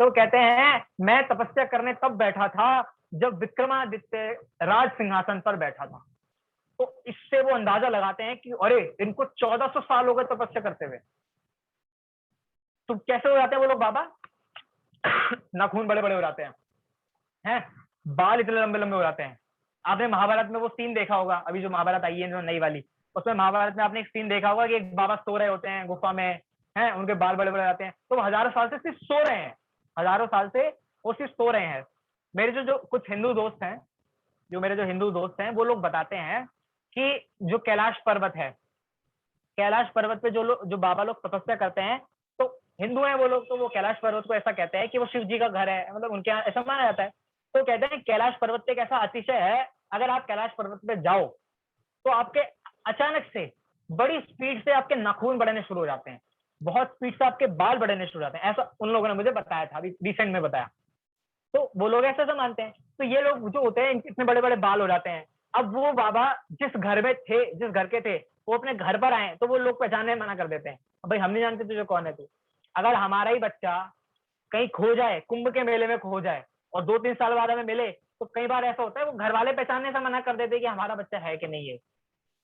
तो कहते हैं मैं तपस्या करने तब बैठा था जब विक्रमादित्य राज सिंहासन पर बैठा था। तो इससे वो अंदाजा लगाते हैं कि अरे इनको 1400 साल हो गए तपस्या करते हुए। तो कैसे हो जाते हैं वो लोग बाबा? नाखून बड़े बड़े हो जाते हैं, बाल इतने लंबे लंबे हो जाते हैं। आपने महाभारत में वो सीन देखा होगा, अभी जो महाभारत आई है नई वाली, उसमें महाभारत में आपने एक सीन देखा होगा कि एक बाबा सो रहे होते हैं गुफा में, हैं, उनके बाल बड़े बड़े जाते हैं। तो वो हजारों साल से सिर्फ सो रहे हैं, हजारों साल से वो सिर्फ सो रहे हैं। मेरे जो कुछ हिंदू दोस्त हैं, वो लोग बताते हैं कि जो कैलाश पर्वत है, कैलाश पर्वत पे जो बाबा लोग तपस्या करते हैं, तो हिंदू हैं वो लोग, तो वो कैलाश पर्वत को ऐसा कहते हैं कि वो शिव जी का घर है, मतलब उनके यहाँ ऐसा माना जाता है। तो कहते हैं कैलाश पर्वत एक ऐसा अतिशय है, अगर आप कैलाश पर्वत पे जाओ तो आपके अचानक से बड़ी स्पीड से आपके नाखून बढ़ने शुरू हो जाते हैं, बहुत स्पीड से आपके बाल बढ़ने शुरू हो जाते हैं, ऐसा उन लोगों ने मुझे बताया था, अभी रिसेंट में बताया। तो वो लोग ऐसा मानते हैं। तो ये लोग जो होते हैं, इतने बड़े बड़े बाल हो जाते हैं। अब वो बाबा जिस घर में थे, जिस घर के थे, वो अपने घर पर आए तो वो लोग पहचानने मना कर देते हैं, भाई हम नहीं जानते तुझे कौन है तू। अगर हमारा ही बच्चा कहीं खो जाए, कुंभ के मेले में खो जाए, और 2-3 साल बाद हमें मिले, तो कई बार ऐसा होता है वो घर वाले पहचानने से मना कर देते हैं कि हमारा बच्चा है कि नहीं है,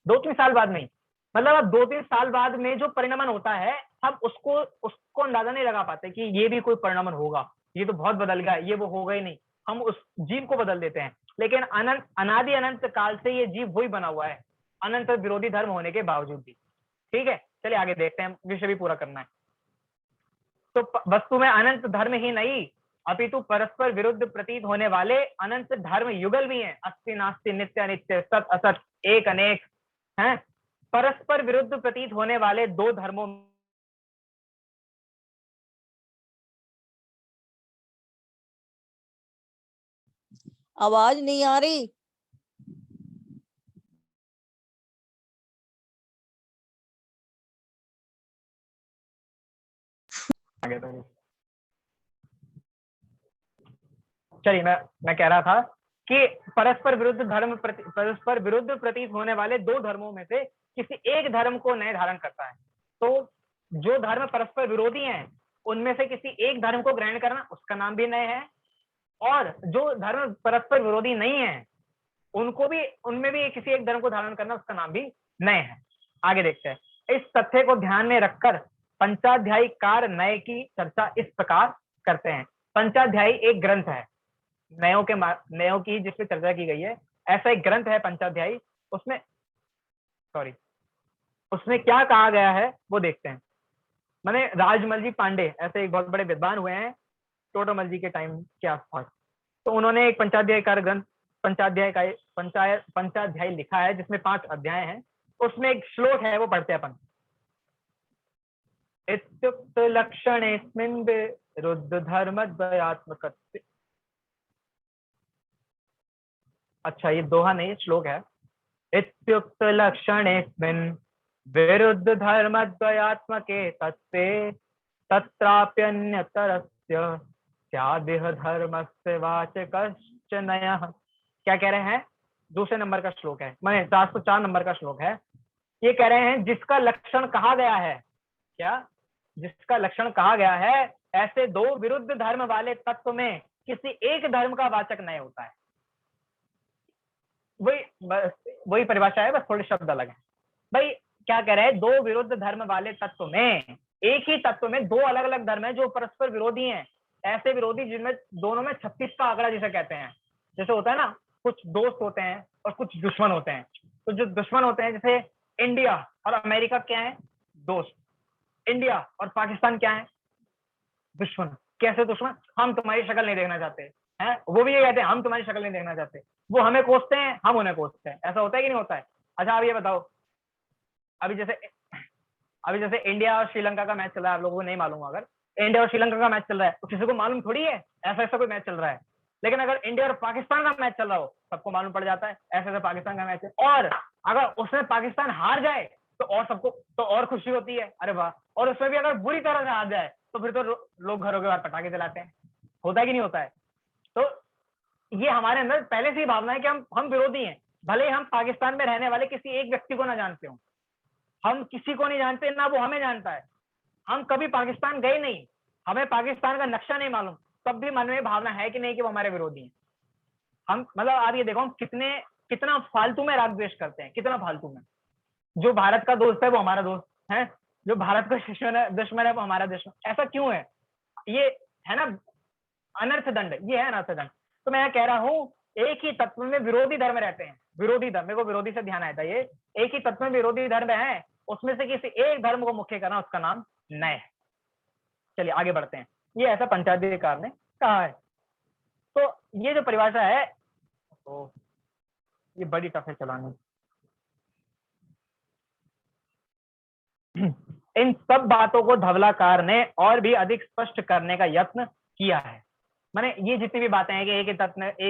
2-3 साल बाद में। मतलब अब 2-3 साल बाद में जो परिणमन होता है, हम उसको अंदाजा नहीं लगा पाते कि ये भी कोई परिणमन होगा, ये तो बहुत बदल गया, ये वो होगा ही नहीं। हम उस जीव को बदल देते हैं, लेकिन अनंत अनादि अनंत काल से ये जीव वही बना हुआ है, अनंत विरोधी धर्म होने के बावजूद भी। ठीक है, चलिए आगे देखते हैं, विषय भी पूरा करना है। तो वस्तु में अनंत धर्म ही नहीं, अपितु परस्पर विरुद्ध प्रतीत होने वाले अनंत धर्म युगल भी हैं। अस्ति नास्ति नित्य अनित्य, सत असत, एक अनेक हैं। परस्पर विरुद्ध प्रतीत होने वाले दो धर्मों आवाज नहीं आ रही। चलिए मैं कह रहा था कि परस्पर विरुद्ध प्रतीत होने वाले दो धर्मों में से किसी एक धर्म को नए धारण करता है। तो जो धर्म परस्पर विरोधी हैं, उनमें से किसी एक धर्म को ग्रहण करना, उसका नाम भी नए है। और जो धर्म परस्पर विरोधी नहीं है, उनमें भी किसी एक धर्म को धारण करना, उसका नाम भी नए है। आगे देखते हैं। इस तथ्य को ध्यान में रखकर पंचाध्यायी कार नए की चर्चा इस प्रकार करते हैं। पंचाध्यायी एक ग्रंथ है नयों की जिसमें चर्चा की गई है, ऐसा एक ग्रंथ है पंचाध्यायी। उसमें क्या कहा गया है वो देखते हैं। मैंने राजमल जी पांडे ऐसे एक बहुत बड़े विद्वान हुए हैं टोडरमल जी के टाइम के आसपास, तो उन्होंने एक पंचाध्यायकार ग्रंथ पंचाध्याय लिखा है, जिसमें 5 अध्याय हैं। उसमें एक श्लोक है, वो पढ़ते हैं अपन। इत्युक्त लक्षणेस्मिन् विरुद्ध धर्मद्वयात्मकत्वे। अच्छा, ये दोहा नहीं, श्लोक है। इत्युक्त लक्षणेस्मिन् विरुद्ध धर्मद्वयात्मके तत्ते तत्राप्यन्यतरस्य स्यादिह धर्मस्य वाचकश्च नयः। क्या कह रहे हैं? दूसरे नंबर का श्लोक है, मैंने 404 नंबर का श्लोक है। ये कह रहे हैं जिसका लक्षण कहा गया है, क्या जिसका लक्षण कहा गया है, ऐसे दो विरुद्ध धर्म वाले तत्व में किसी एक धर्म का वाचक नहीं होता है। वही परिभाषा है, बस थोड़े शब्द अलग है। भाई क्या कह रहे हैं? दो विरुद्ध धर्म वाले तत्व में, एक ही तत्व में दो अलग अलग धर्म है जो परस्पर विरोधी हैं। ऐसे विरोधी जिनमें दोनों में 36 का आंकड़ा जिसे कहते हैं। जैसे होता है ना, कुछ दोस्त होते हैं और कुछ दुश्मन होते हैं। तो जो दुश्मन होते हैं, जैसे इंडिया और अमेरिका क्या है? दोस्त। इंडिया और पाकिस्तान क्या है? दुश्मन। कैसे दुश्मन? हम तुम्हारी शक्ल नहीं देखना चाहते हैं, वो भी ये कहते हैं हम तुम्हारी शक्ल नहीं देखना चाहते। वो हमें कोसते हैं, हम उन्हें कोसते हैं। ऐसा होता है कि नहीं होता है? अच्छा, अब ये बताओ, अभी जैसे इंडिया और श्रीलंका का मैच चल रहा है, आप लोगों को नहीं मालूम। अगर इंडिया और श्रीलंका का मैच चल रहा है तो किसी को मालूम थोड़ी है ऐसा कोई मैच चल रहा है। लेकिन अगर इंडिया और पाकिस्तान का मैच चल रहा हो, सबको मालूम पड़ जाता है ऐसे पाकिस्तान का मैच है। और अगर उसमें पाकिस्तान हार जाए तो सबको तो और खुशी होती है, अरे वाह। और उसमें भी अगर बुरी तरह से हार जाए तो फिर तो लोग घरों के बाहर पटाखे जलाते हैं। होता है कि नहीं होता है? तो ये हमारे अंदर पहले से ही भावना है कि हम विरोधी हैं, भले ही हम पाकिस्तान में रहने वाले किसी एक व्यक्ति को ना जानते हो। हम किसी को नहीं जानते, ना वो हमें जानता है। हम कभी पाकिस्तान गए नहीं, हमें पाकिस्तान का नक्शा नहीं मालूम, तब भी मन में भावना है कि नहीं कि वो हमारे विरोधी हैं। हम मतलब आप ये देखो, हम कितना फालतू में राग द्वेष करते हैं, कितना फालतू में। जो भारत का दोस्त है वो हमारा दोस्त है, जो भारत का दुश्मन है वो हमारा दुश्मन। ऐसा क्यों है? ये है ना अनर्थ दंड, ये है अनर्थ दंड। तो मैं कह रहा हूं, एक ही तत्व में विरोधी धर्म रहते हैं। विरोधी धर्म, मेरे को विरोधी से ध्यान आया था। ये एक ही तत्व में विरोधी धर्म है, उसमें से किसी एक धर्म को मुख्य करना, उसका नाम नय है। चलिए आगे बढ़ते हैं। ये ऐसा पंचाध्यायकार ने कहा है। तो ये जो परिभाषा है, तो ये बड़ी टफ है चलानी। इन सब बातों को धवलाकार ने और भी अधिक स्पष्ट करने का यत्न किया है। माने ये जितनी भी बातें हैं कि एक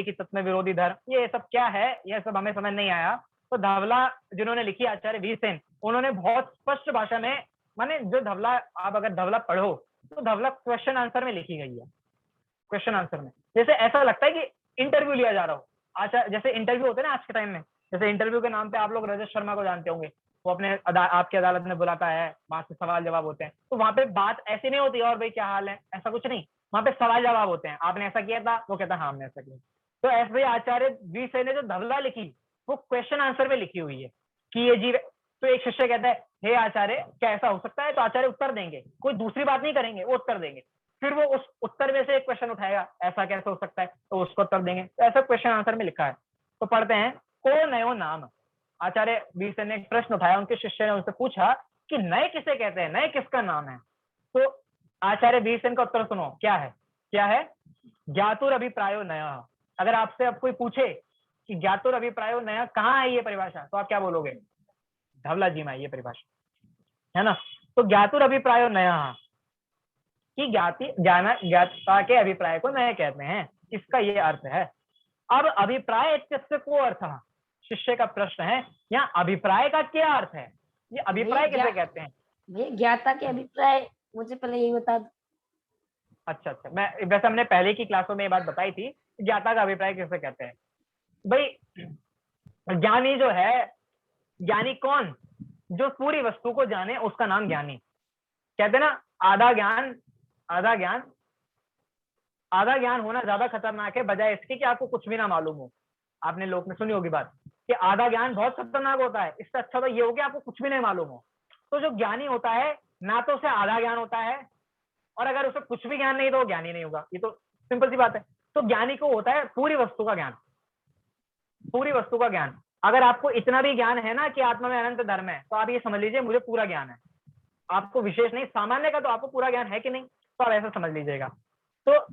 ही तत्व में विरोधी धर्म, ये सब क्या है, ये सब हमें समझ नहीं आया। तो धवला जिन्होंने लिखी आचार्य वीरसेन, उन्होंने बहुत स्पष्ट भाषा में, माने जो धवला, आप अगर धवला पढ़ो तो धवला क्वेश्चन आंसर में लिखी गई है, क्वेश्चन आंसर में। जैसे ऐसा लगता है कि इंटरव्यू लिया जा रहा हो। अच्छा, जैसे इंटरव्यू होते हैं ना आज के टाइम में, जैसे इंटरव्यू के नाम पे आप लोग रजत शर्मा को जानते होंगे, वो अपने आपकी अदालत में बुलाता है, वहां से सवाल जवाब होते हैं। तो वहां पे बात ऐसी नहीं होती और भाई क्या हाल है, ऐसा कुछ नहीं, वहां पे सवाल जवाब होते हैं। आपने ऐसा किया था, वो कहता है हाँ हमने ऐसा किया। तो ऐसे आचार्य वीरसेन ने जो धवला लिखी वो क्वेश्चन आंसर में लिखी हुई है कि ये जीव। तो एक शिष्य कहता है हे आचार्य क्या ऐसा हो सकता है, तो आचार्य उत्तर देंगे, कोई दूसरी बात नहीं करेंगे, वो उत्तर देंगे। फिर वो उस उत्तर में से एक क्वेश्चन उठाएगा, ऐसा कैसे हो सकता है, तो उसको उत्तर देंगे। तो ऐसा क्वेश्चन आंसर में लिखा है। तो पढ़ते हैं, को नयो नाम। आचार्य वीरसेन ने एक प्रश्न उठाया, उनके शिष्य ने उनसे पूछा कि नए किसे कहते हैं, नए किसका नाम है। तो आचार्य वीरसेन का उत्तर सुनो, क्या है, क्या है, ज्ञातुर अभिप्रायो नया। अगर आपसे अब कोई पूछे कि ज्ञातुर अभिप्रायो नया कहाँ है ये परिभाषा, तो आप क्या बोलोगे, धवला जी में ये परिभाषा है ना। तो ज्ञातुर अभिप्रायो नया कि ज्ञाता के अभिप्राय को नए कहते हैं, इसका ये अर्थ है। अब अभिप्राय इत्यस्य को अर्थ, शिष्य का प्रश्न है, यहाँ अभिप्राय का क्या अर्थ है, ये अभिप्राय किसे कहते हैं। ये ज्ञाता के अभिप्राय मुझे पहले यही बता दो। अच्छा, मैं वैसे हमने पहले की क्लासों में ये बात बताई थी, ज्ञाता का अभिप्राय किसे कहते हैं। भाई ज्ञानी जो है, ज्ञानी कौन, जो पूरी वस्तु को जाने उसका नाम ज्ञानी। कहते ना आधा ज्ञान होना ज्यादा खतरनाक है बजाय इसके कि आपको कुछ भी ना मालूम हो। आपने लोक में सुनी होगी बात कि आधा ज्ञान बहुत खतरनाक होता है, इससे अच्छा तो ये हो गया आपको कुछ भी नहीं मालूम हो। तो जो ज्ञानी होता है ना तो उसे आधा ज्ञान होता है, और अगर उसे कुछ भी ज्ञान नहीं तो वो ज्ञानी नहीं होगा, ये तो सिंपल सी बात है। तो ज्ञानी को होता है पूरी वस्तु का ज्ञान, पूरी वस्तु का ज्ञान। अगर आपको इतना भी ज्ञान है ना कि आत्मा में अनंत धर्म है, तो आप ये समझ लीजिए मुझे पूरा ज्ञान है। आपको विशेष नहीं, सामान्य का तो आपको पूरा ज्ञान है कि नहीं, तो आप ऐसा समझ लीजिएगा। तो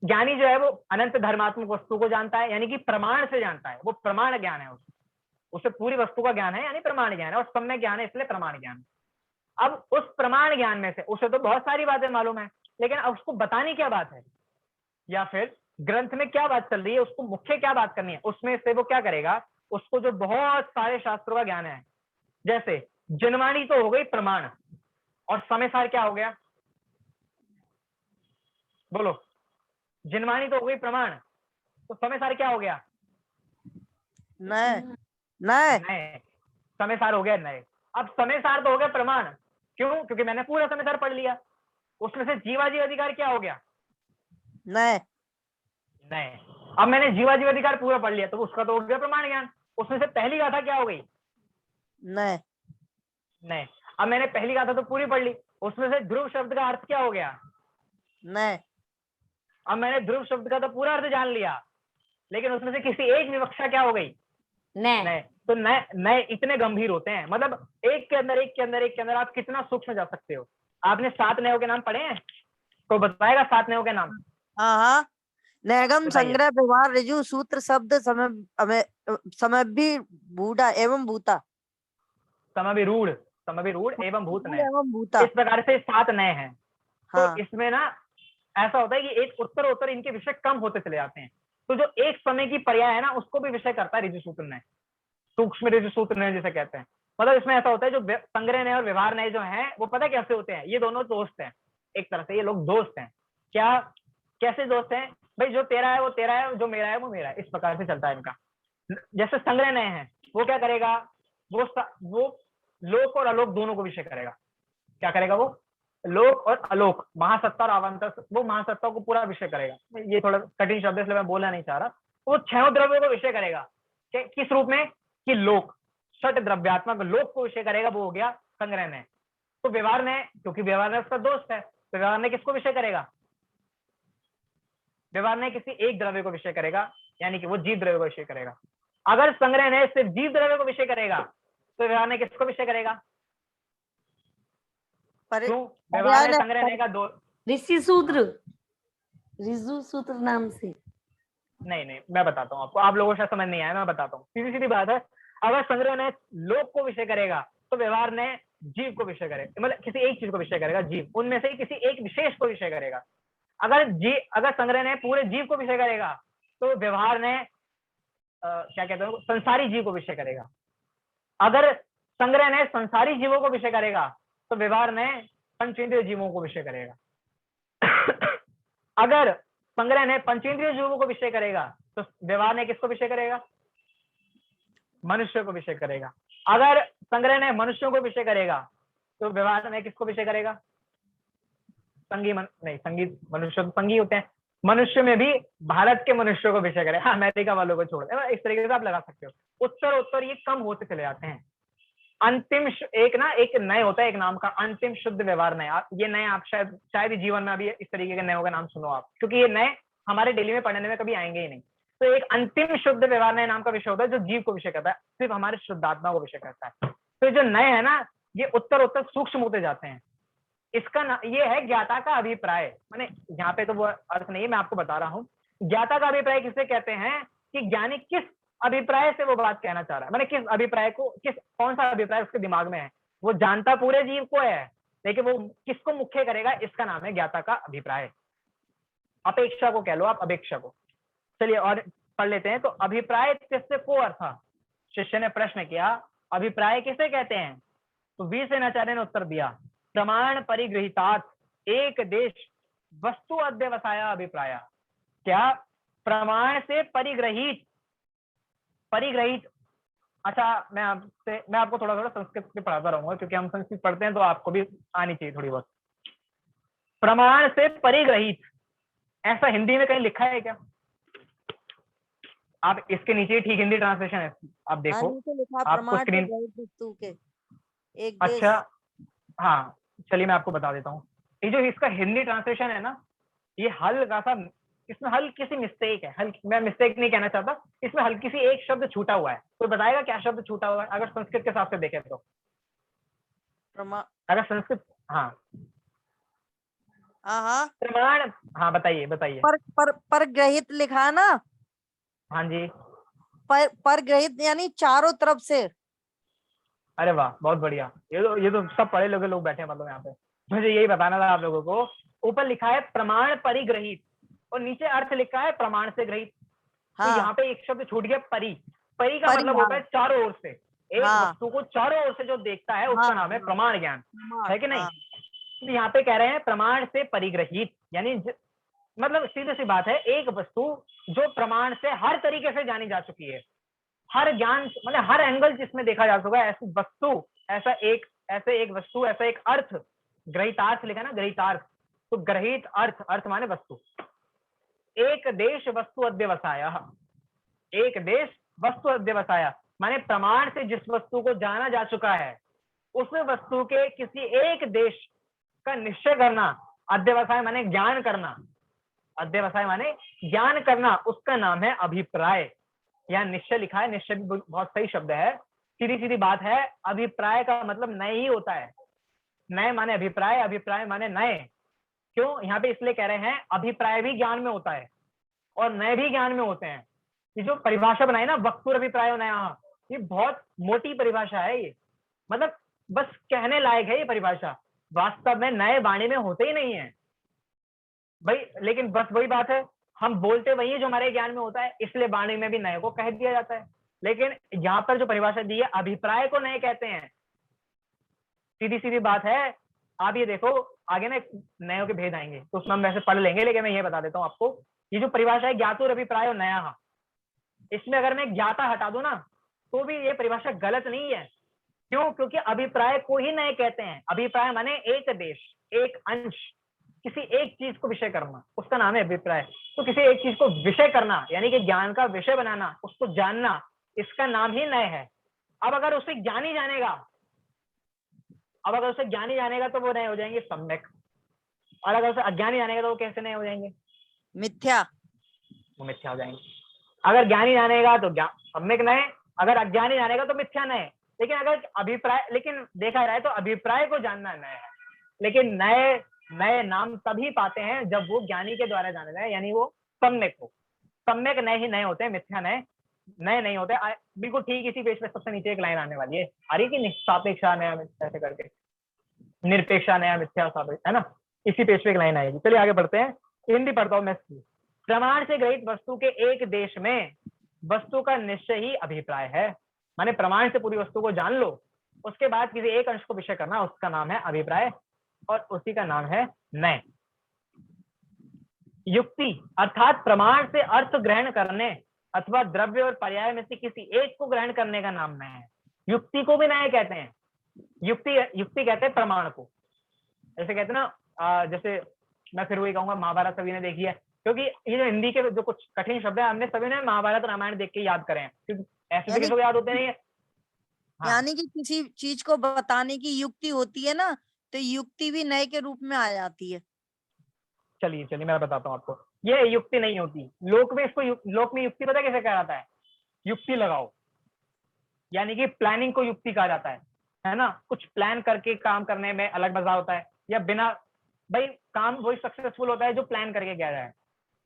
ज्ञानी जो है वो अनंत धर्मात्मक वस्तु को जानता है, यानी कि प्रमाण से जानता है, वो प्रमाण ज्ञान है, उसे पूरी वस्तु का ज्ञान है, यानी प्रमाण ज्ञान है, और सम्यक ज्ञान है इसलिए प्रमाण ज्ञान। अब उस प्रमाण ज्ञान में से उसे तो बहुत सारी बातें मालूम है, लेकिन अब उसको बतानी क्या बात है, या फिर ग्रंथ में क्या बात चल रही है, उसको मुख्य क्या बात करनी है, उसमें से वो क्या करेगा, उसको जो बहुत सारे शास्त्रों का ज्ञान है, जैसे जनवाणी तो हो गई प्रमाण, और समय सार क्या हो गया, बोलो, जनवाणी तो हो गई प्रमाण, तो समय सार क्या हो गया, नए नए नए, समय सार हो गया नए। अब समय सार तो हो गया प्रमाण, क्यों, क्योंकि मैंने पूरा समय सार पढ़ लिया। उसमें से जीवाजीव अधिकार क्या हो गया, नए नए। अब मैंने जीवाजीव अधिकार पूरा पढ़ लिया, तो उसका तो हो गया प्रमाण ज्ञान। उसमें से पहली गाथा क्या हो गई, नए नए। अब मैंने पहली गाथा तो पूरी पढ़ ली, उसमें से ध्रुव शब्द का अर्थ क्या हो गया, नए। अब मैंने ध्रुव शब्द का तो पूरा अर्थ जान लिया, लेकिन उसमें से किसी एक विवक्षा क्या हो गई, नए। तो नए इतने गंभीर होते हैं, मतलब एक के अंदर एक के अंदर एक के अंदर आप कितना सूक्ष्म जा सकते हो। आपने 7 नयों के नाम पढ़े हैं, तो बताएगा 7 नयों के नाम। हाँ, नैगम बताइए। संग्रह व्यवहार ऋजु सूत्र शब्द समय भी बूढ़ा एवं भूता, समभिरूढ़ एवं भूत नय, एवं भूता। इस प्रकार से 7 नए हैं। हाँ। तो इसमें ना ऐसा होता है कि एक उत्तर इनके विषय कम होते चले जाते हैं। तो जो एक समय की पर्याय है ना, उसको भी विषय करता है ऋजु सूत्र नय, सूक्ष्म ऋजु सूत्र नय जिसे कहते हैं। मतलब इसमें ऐसा होता है, जो संग्रह नय और व्यवहार नय जो हैं वो पता कैसे होते हैं, ये दोनों दोस्त हैं, एक तरह से ये लोग दोस्त हैं। क्या, कैसे दोस्त हैं भाई, जो तेरा है वो तेरा है, जो मेरा है वो मेरा है, इस प्रकार से चलता है इनका। जैसे संग्रह नय है, वो क्या करेगा, वो लोक और अलोक दोनों को विषय करेगा। क्या करेगा वो, लोक और अलोक, महासत्ता और अवान्तर, वो महासत्ता को पूरा विषय करेगा। ये थोड़ा कठिन शब्द है इसलिए मैं बोलना नहीं चाह रहा। वो 6 द्रव्यों को विषय करेगा, किस रूप में, कि लोक, षट द्रव्यात्मक लोक को विषय करेगा, वो हो गया संग्रह नय। तो व्यवहार नय, क्योंकि व्यवहार नय उसका दोस्त है, तो व्यवहार नय किसको विषय करेगा, व्यवहार नय किसी एक द्रव्य को विषय करेगा, यानी कि वो जीव द्रव्य को विषय करेगा। अगर संग्रह नय सिर्फ जीव द्रव्य को विषय करेगा, तो व्यवहार नय किसको विषय करेगा, क्यों, व्यवहार नय संग्रह नय का दो, ऋषि सूत्र, ऋजु सूत्र नाम से। नहीं मैं बताता हूँ आपको, आप लोगों को समझ नहीं आया, मैं बताता हूँ। सीधी सीधी बात है, अगर संग्रह नय लोक को विषय करेगा, तो व्यवहार नय जीव को विषय करेगा, मतलब किसी एक चीज को विषय करेगा, जीव उनमें से किसी एक विशेष को विषय करेगा। अगर संग्रह ने पूरे जीव को विषय करेगा तो व्यवहार ने क्या कहते हैं, संसारी जीव को विषय करेगा। अगर संग्रह ने संसारी जीवों को विषय करेगा तो व्यवहार ने पंचेंद्रिय जीवों को विषय करेगा। अगर संग्रह ने पंचेंद्रिय जीवों को विषय करेगा तो व्यवहार ने किसको विषय करेगा? मनुष्य को विषय करेगा। अगर संग्रह ने मनुष्यों को विषय करेगा तो व्यवहार में किसको विषय करेगा? संगी नहीं, संगी मनुष्य तो संगी होते हैं, मनुष्य में भी भारत के मनुष्यों को विषय करे, हाँ अमेरिका वालों को छोड़ दे, इस तरीके से आप लगा सकते हो। उत्तर उत्तर ये कम होते चले जाते हैं। अंतिम एक नए होता है एक नाम का, अंतिम शुद्ध व्यवहार नए। ये नए आप शायद ही जीवन में अभी इस तरीके के नए का नाम सुनो आप, क्योंकि ये नए हमारे डेली में पढ़ने में कभी आएंगे ही नहीं। तो एक अंतिम शुद्ध व्यवहार नए नाम का विषय होता है जो जीव को विषय करता है, सिर्फ हमारे शुद्धात्मा को विषय करता है। तो जो नए है ना, ये उत्तर उत्तर सूक्ष्म होते जाते हैं। इसका ये है ज्ञाता का अभिप्राय, माने यहाँ पे तो वो अर्थ नहीं है, मैं आपको बता रहा हूँ। ज्ञाता का अभिप्राय किसे कहते हैं कि ज्ञानी किस अभिप्राय से वो बात कहना चाह रहा है, माने किस अभिप्राय को, कौन सा अभिप्राय उसके दिमाग में है। वो जानता पूरे जीव को है, लेकिन वो किसको मुख्य करेगा, इसका नाम है ज्ञाता का अभिप्राय। अपेक्षा को कह लो आप, अपेक्षा को। चलिए और पढ़ लेते हैं। तो अभिप्राय किससे को अर्थ, शिष्य ने प्रश्न किया अभिप्राय किसे कहते हैं? तो वी सेनाचार्य ने उत्तर दिया प्रमाण परिगृहितात एक देश वस्तु अध्यवसाय अभिप्राय। क्या? प्रमाण से परिग्रहित अच्छा, मैं आपको थोड़ा थोड़ा संस्कृत में पढ़ाता रहूंगा, क्योंकि हम संस्कृत पढ़ते हैं तो आपको भी आनी चाहिए थोड़ी बहुत। प्रमाण से परिग्रहित, ऐसा हिंदी में कहीं लिखा है क्या? आप इसके नीचे ठीक हिंदी ट्रांसलेशन है, आप देखो। आपको स्क्रीन वस्तु के एक अच्छा, हाँ चलिए मैं आपको बता देता हूँ। ये जो इसका हिंदी ट्रांसलेशन है ना, ये हल्का सा, इसमें हल्की सी मिस्टेक है। मैं मिस्टेक नहीं कहना चाहता, इसमें हल्की सी एक शब्द छूटा हुआ है। कोई बताएगा क्या शब्द छूटा हुआ है अगर संस्कृत के हिसाब से देखें तो? अगर संस्कृत, हाँ प्रमाण, हाँ बताइए बताइए। पर ग्रहित लिखा है ना? हाँ जी, पर ग्रहित यानी चारों तरफ से। अरे वाह बहुत बढ़िया। ये तो सब पढ़े लोग बैठे हैं, मतलब यहाँ पे मुझे यही बताना था आप लोगों को। ऊपर लिखा है प्रमाण परिग्रहित और नीचे अर्थ लिखा है प्रमाण से ग्रहित। हाँ। तो यहाँ पे एक शब्द छूट गया, परी का मतलब होता है चारों ओर से, एक वस्तु को चारों ओर से जो देखता है उसका नाम है प्रमाण ज्ञान, है कि नहीं? तो यहाँ पे कह रहे हैं प्रमाण से परिग्रहित, यानी मतलब सीधी सी बात है, एक वस्तु जो प्रमाण से हर तरीके से जानी जा चुकी है, हर ज्ञान मतलब हर एंगल जिसमें देखा जा चुका है, ऐसी वस्तु, ऐसा एक वस्तु, ऐसा एक अर्थ, ग्रहितार्थ लिखा ना, ग्रहितार्थ। तो ग्रहित अर्थ माने वस्तु। एक देश वस्तु अध्यवसाय, एक देश वस्तु अध्यवसाय माने प्रमाण से जिस वस्तु को जाना जा चुका है उस वस्तु के किसी एक देश का निश्चय करना। अध्यवसाय माने ज्ञान करना, अध्यवसाय माने ज्ञान करना, उसका नाम है अभिप्राय। यहाँ निश्चय लिखा है, निश्चय भी बहुत सही शब्द है, सीधी बात है। अभिप्राय का मतलब नए ही होता है, नए माने अभिप्राय, अभिप्राय माने नए। क्यों? यहाँ पे इसलिए कह रहे हैं अभिप्राय भी ज्ञान में होता है और नए भी ज्ञान में होते हैं। ये जो परिभाषा बनाई ना, वक्तुर अभिप्राय नया, ये बहुत मोटी परिभाषा है। ये मतलब बस कहने लायक है ये परिभाषा, वास्तव में नए वाणी में होते ही नहीं है भाई। लेकिन बस वही बात है, हम बोलते वही है जो हमारे ज्ञान में होता है, इसलिए वाणी में भी नए को कह दिया जाता है। लेकिन यहाँ पर जो परिभाषा दी है, अभिप्राय को नए कहते हैं। सीधी बात है। आप ये देखो आगे ना नयों के भेद आएंगे तो उसमें हम वैसे पढ़ लेंगे, लेकिन मैं ये बता देता हूँ आपको, ये जो परिभाषा है ज्ञातुर अभिप्राय और नया, इसमें अगर मैं ज्ञाता हटा दूं ना तो भी ये परिभाषा गलत नहीं है। क्यों? क्योंकि अभिप्राय को ही नए कहते हैं। अभिप्राय माने एक देश, एक अंश, किसी एक चीज को विषय करना, उसका नाम है अभिप्राय। तो किसी एक चीज को विषय करना यानी कि ज्ञान का विषय बनाना, उसको जानना, इसका नाम ही नए है। अब अगर उसे ज्ञानी जानेगा तो वो नए हो जाएंगे सम्यक, और अगर उसे अज्ञानी जानेगा तो वो कैसे नए हो जाएंगे? मिथ्या, वो मिथ्या हो जाएंगे। अगर ज्ञानी जानेगा तो सम्यक नए, अगर अज्ञानी जानेगा तो मिथ्या नए। लेकिन अगर अभिप्राय, लेकिन देखा जाए तो अभिप्राय को जानना नए है, लेकिन नए नाम तभी पाते हैं जब वो ज्ञानी के द्वारा जाने जाए, यानी वो सम्यक हो। सम्यक नए ही नए होते हैं, मिथ्या नए नए नहीं होते। बिल्कुल ठीक इसी पेज पे सबसे नीचे एक लाइन आने वाली है, आ रही है कि नहीं, सापेक्षा नया मिथ्या ऐसे करके, निरपेक्षा नया मिथ्या सापेक्ष, है ना, इसी पेज पे एक लाइन आएगी। चलिए आगे बढ़ते हैं, हिंदी पढ़ता हूँ मैं। प्रमाण से ग्रहित वस्तु के एक देश में वस्तु का निश्चय ही अभिप्राय है। माने प्रमाण से पूरी वस्तु को जान लो, उसके बाद किसी एक अंश को विषय करना, उसका नाम है अभिप्राय और उसी का नाम है नय। युक्ति अर्थात प्रमाण से अर्थ ग्रहण करने अथवा द्रव्य और पर्याय में से किसी एक को ग्रहण करने का नाम नय है। युक्ति को भी नय कहते हैं। युक्ति कहते हैं प्रमाण को, ऐसे कहते हैं ना, जैसे मैं फिर वही कहूंगा, महाभारत सभी ने देखी है, क्योंकि ये जो हिंदी के जो कुछ कठिन शब्द है हमने सभी ने महाभारत रामायण देख के याद करे हैं, क्योंकि ऐसे भी किसी को याद होते नहीं है। हाँ। यानी कि किसी चीज को बताने की युक्ति होती है ना, तो युक्ति भी नए के रूप में आ जाती है। चलिए मैं बताता हूँ आपको, ये युक्ति नहीं होती। लोक में इसको लोक में युक्ति पता कैसे कहा जाता है? युक्ति लगाओ, यानी कि प्लानिंग को युक्ति कहा जाता है ना। कुछ प्लान करके काम करने में अलग मजा होता है, या बिना, भाई काम वही सक्सेसफुल होता है जो प्लान करके किया जाए।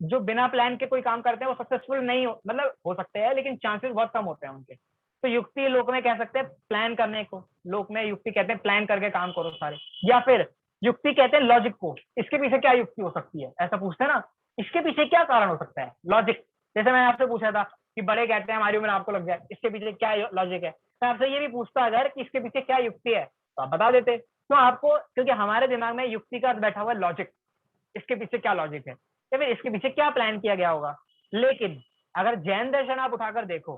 जो बिना प्लान के कोई काम करते हैं वो सक्सेसफुल नहीं हो, मतलब हो सकते हैं लेकिन चांसेस बहुत कम होते हैं उनके। तो युक्ति लोक में कह सकते हैं प्लान करने को, लोक में युक्ति कहते हैं प्लान करके काम करो सारे। या फिर युक्ति कहते हैं लॉजिक को, इसके पीछे क्या युक्ति हो सकती है, ऐसा पूछते हैं ना, इसके पीछे क्या कारण हो सकता है, लॉजिक। जैसे मैंने आपसे पूछा था कि बड़े कहते हैं हमारी उम्र आपको लग जाए, इसके पीछे क्या लॉजिक है। मैं आपसे ये भी पूछता अगर कि इसके पीछे क्या युक्ति है, तो आप बता देते। तो आपको, क्योंकि हमारे दिमाग में युक्ति का अर्थ बैठा हुआ है लॉजिक, इसके पीछे क्या लॉजिक है या फिर इसके पीछे क्या प्लान किया गया होगा। लेकिन अगर जैन दर्शन आप उठाकर देखो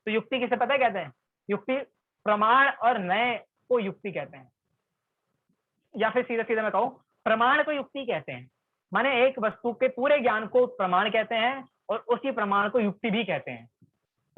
तो युक्ति किसे पता है कहते हैं? युक्ति प्रमाण और नय को युक्ति कहते हैं, या फिर सीधा सीधा मैं कहूं प्रमाण को युक्ति कहते हैं। माने एक वस्तु के पूरे ज्ञान को प्रमाण कहते हैं और उसी प्रमाण को युक्ति भी कहते हैं।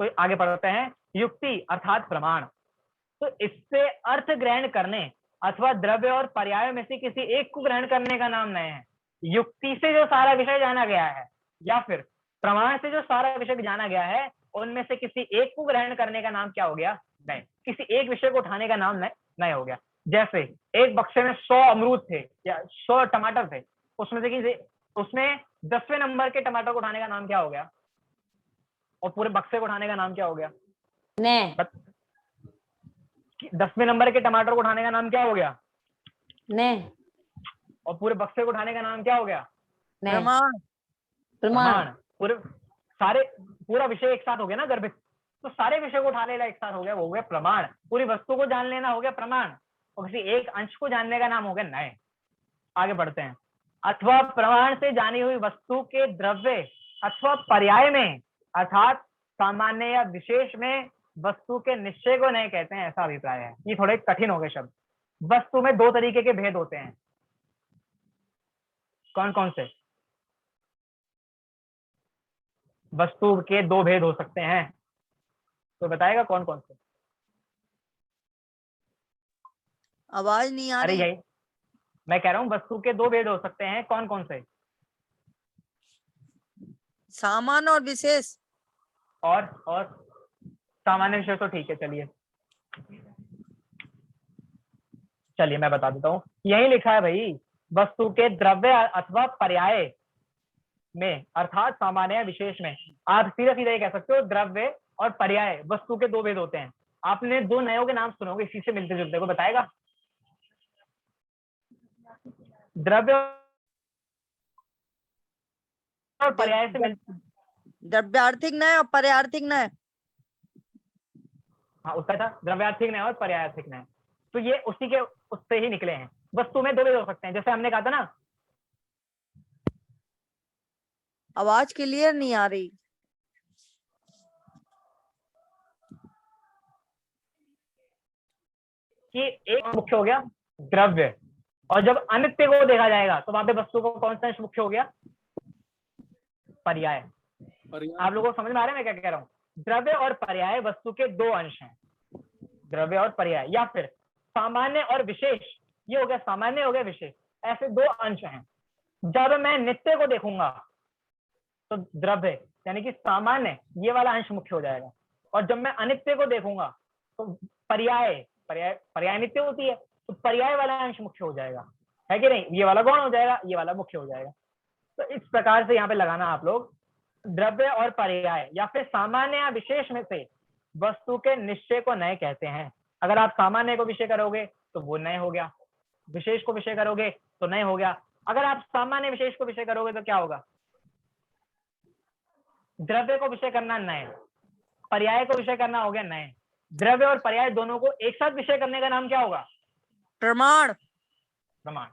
तो आगे बढ़ते हैं, युक्ति अर्थात प्रमाण, तो इससे अर्थ ग्रहण करने अथवा द्रव्य और पर्याय में से किसी एक को ग्रहण करने का नाम नय है। युक्ति से जो सारा विषय जाना गया है या फिर प्रमाण से जो सारा विषय जाना गया है, उनमें से किसी एक को ग्रहण करने का नाम क्या हो गया? नय। किसी एक विषय को उठाने का नाम नय हो गया। जैसे एक बक्से में 100 अमरूद थे या 100 टमाटर थे, उसमें से किसी, उसमें 10वें नंबर के टमाटर को उठाने का नाम क्या हो गया? और पूरे बक्से को उठाने का नाम क्या हो गया? ने 10वें नंबर के टमाटर को उठाने का नाम क्या हो गया? ने और पूरे बक्से को उठाने का नाम क्या हो गया? ने प्रमाण। प्रमाण पूरे सारे, पूरा विषय एक साथ हो गया ना गर्भित, तो सारे विषय को उठा लेना एक साथ हो गया, वो हो गया प्रमाण। पूरी वस्तु को जान लेना हो गया प्रमाण, और किसी एक अंश को जानने का नाम हो गया नय। आगे बढ़ते हैं, अथवा प्रमाण से जानी हुई वस्तु के द्रव्य अथवा पर्याय में अर्थात सामान्य या विशेष में वस्तु के निश्चय को नय कहते हैं, ऐसा अभिप्राय है। ये थोड़े कठिन हो गए शब्द। वस्तु में 2 तरीके के भेद होते हैं, कौन कौन से? वस्तु के 2 भेद हो सकते हैं, तो बताएगा कौन कौन से? आवाज नहीं आ अरे रही। यही मैं कह रहा हूँ, वस्तु के 2 भेद हो सकते हैं, कौन कौन से? सामान्य और विशेष। और सामान्य विषय तो ठीक है, चलिए मैं बता देता हूँ। यही लिखा है भाई, वस्तु के द्रव्य अथवा पर्याय में अर्थात सामान्य या विशेष में। आप सीधा सीधा ये कह सकते हो द्रव्य और पर्याय वस्तु के 2 भेद होते हैं। आपने 2 नयों के नाम सुनोगे इसी से मिलते जुलते, को बताएगा? द्रव्य और पर्याय से मिलते, द्रव्यार्थिक नय और पर्यार्थिक नय। हाँ उसका था द्रव्यार्थिक नय और पर्यायार्थिक नय, तो ये उसी के उससे ही निकले हैं। वस्तु में 2 भेद हो सकते हैं, जैसे हमने कहा था ना। आवाज क्लियर नहीं आ रही। कि एक मुख्य हो गया द्रव्य, और जब अनित्य को देखा जाएगा तो वहां पे वस्तु को कौन सा अंश मुख्य हो गया? पर्याय। आप लोगों को समझ में आ रहा है मैं क्या कह रहा हूँ? द्रव्य और पर्याय वस्तु के 2 अंश हैं, द्रव्य और पर्याय। या फिर सामान्य और विशेष, ये हो गया सामान्य, हो गया विशेष, ऐसे 2 अंश हैं। जब मैं नित्य को देखूंगा तो द्रव्य यानी कि सामान्य ये वाला अंश मुख्य हो जाएगा, और जब मैं अनित्य को देखूंगा तो पर्याय नित्य होती है, तो पर्याय वाला अंश मुख्य हो जाएगा, है कि नहीं? ये वाला गौण हो जाएगा, ये वाला मुख्य हो जाएगा। तो इस प्रकार से यहाँ पे लगाना आप लोग द्रव्य और पर्याय या फिर सामान्य या विशेष में से वस्तु के निश्चय को नए कहते हैं। अगर आप सामान्य को विषय करोगे तो वो नए हो गया, विशेष को विषय करोगे तो नए हो गया। अगर आप सामान्य विशेष को विषय करोगे तो क्या होगा? द्रव्य को विषय करना नए, पर्याय को विषय करना हो गया नए। द्रव्य और पर्याय दोनों को एक साथ विषय करने का नाम क्या होगा? प्रमाण। प्रमाण।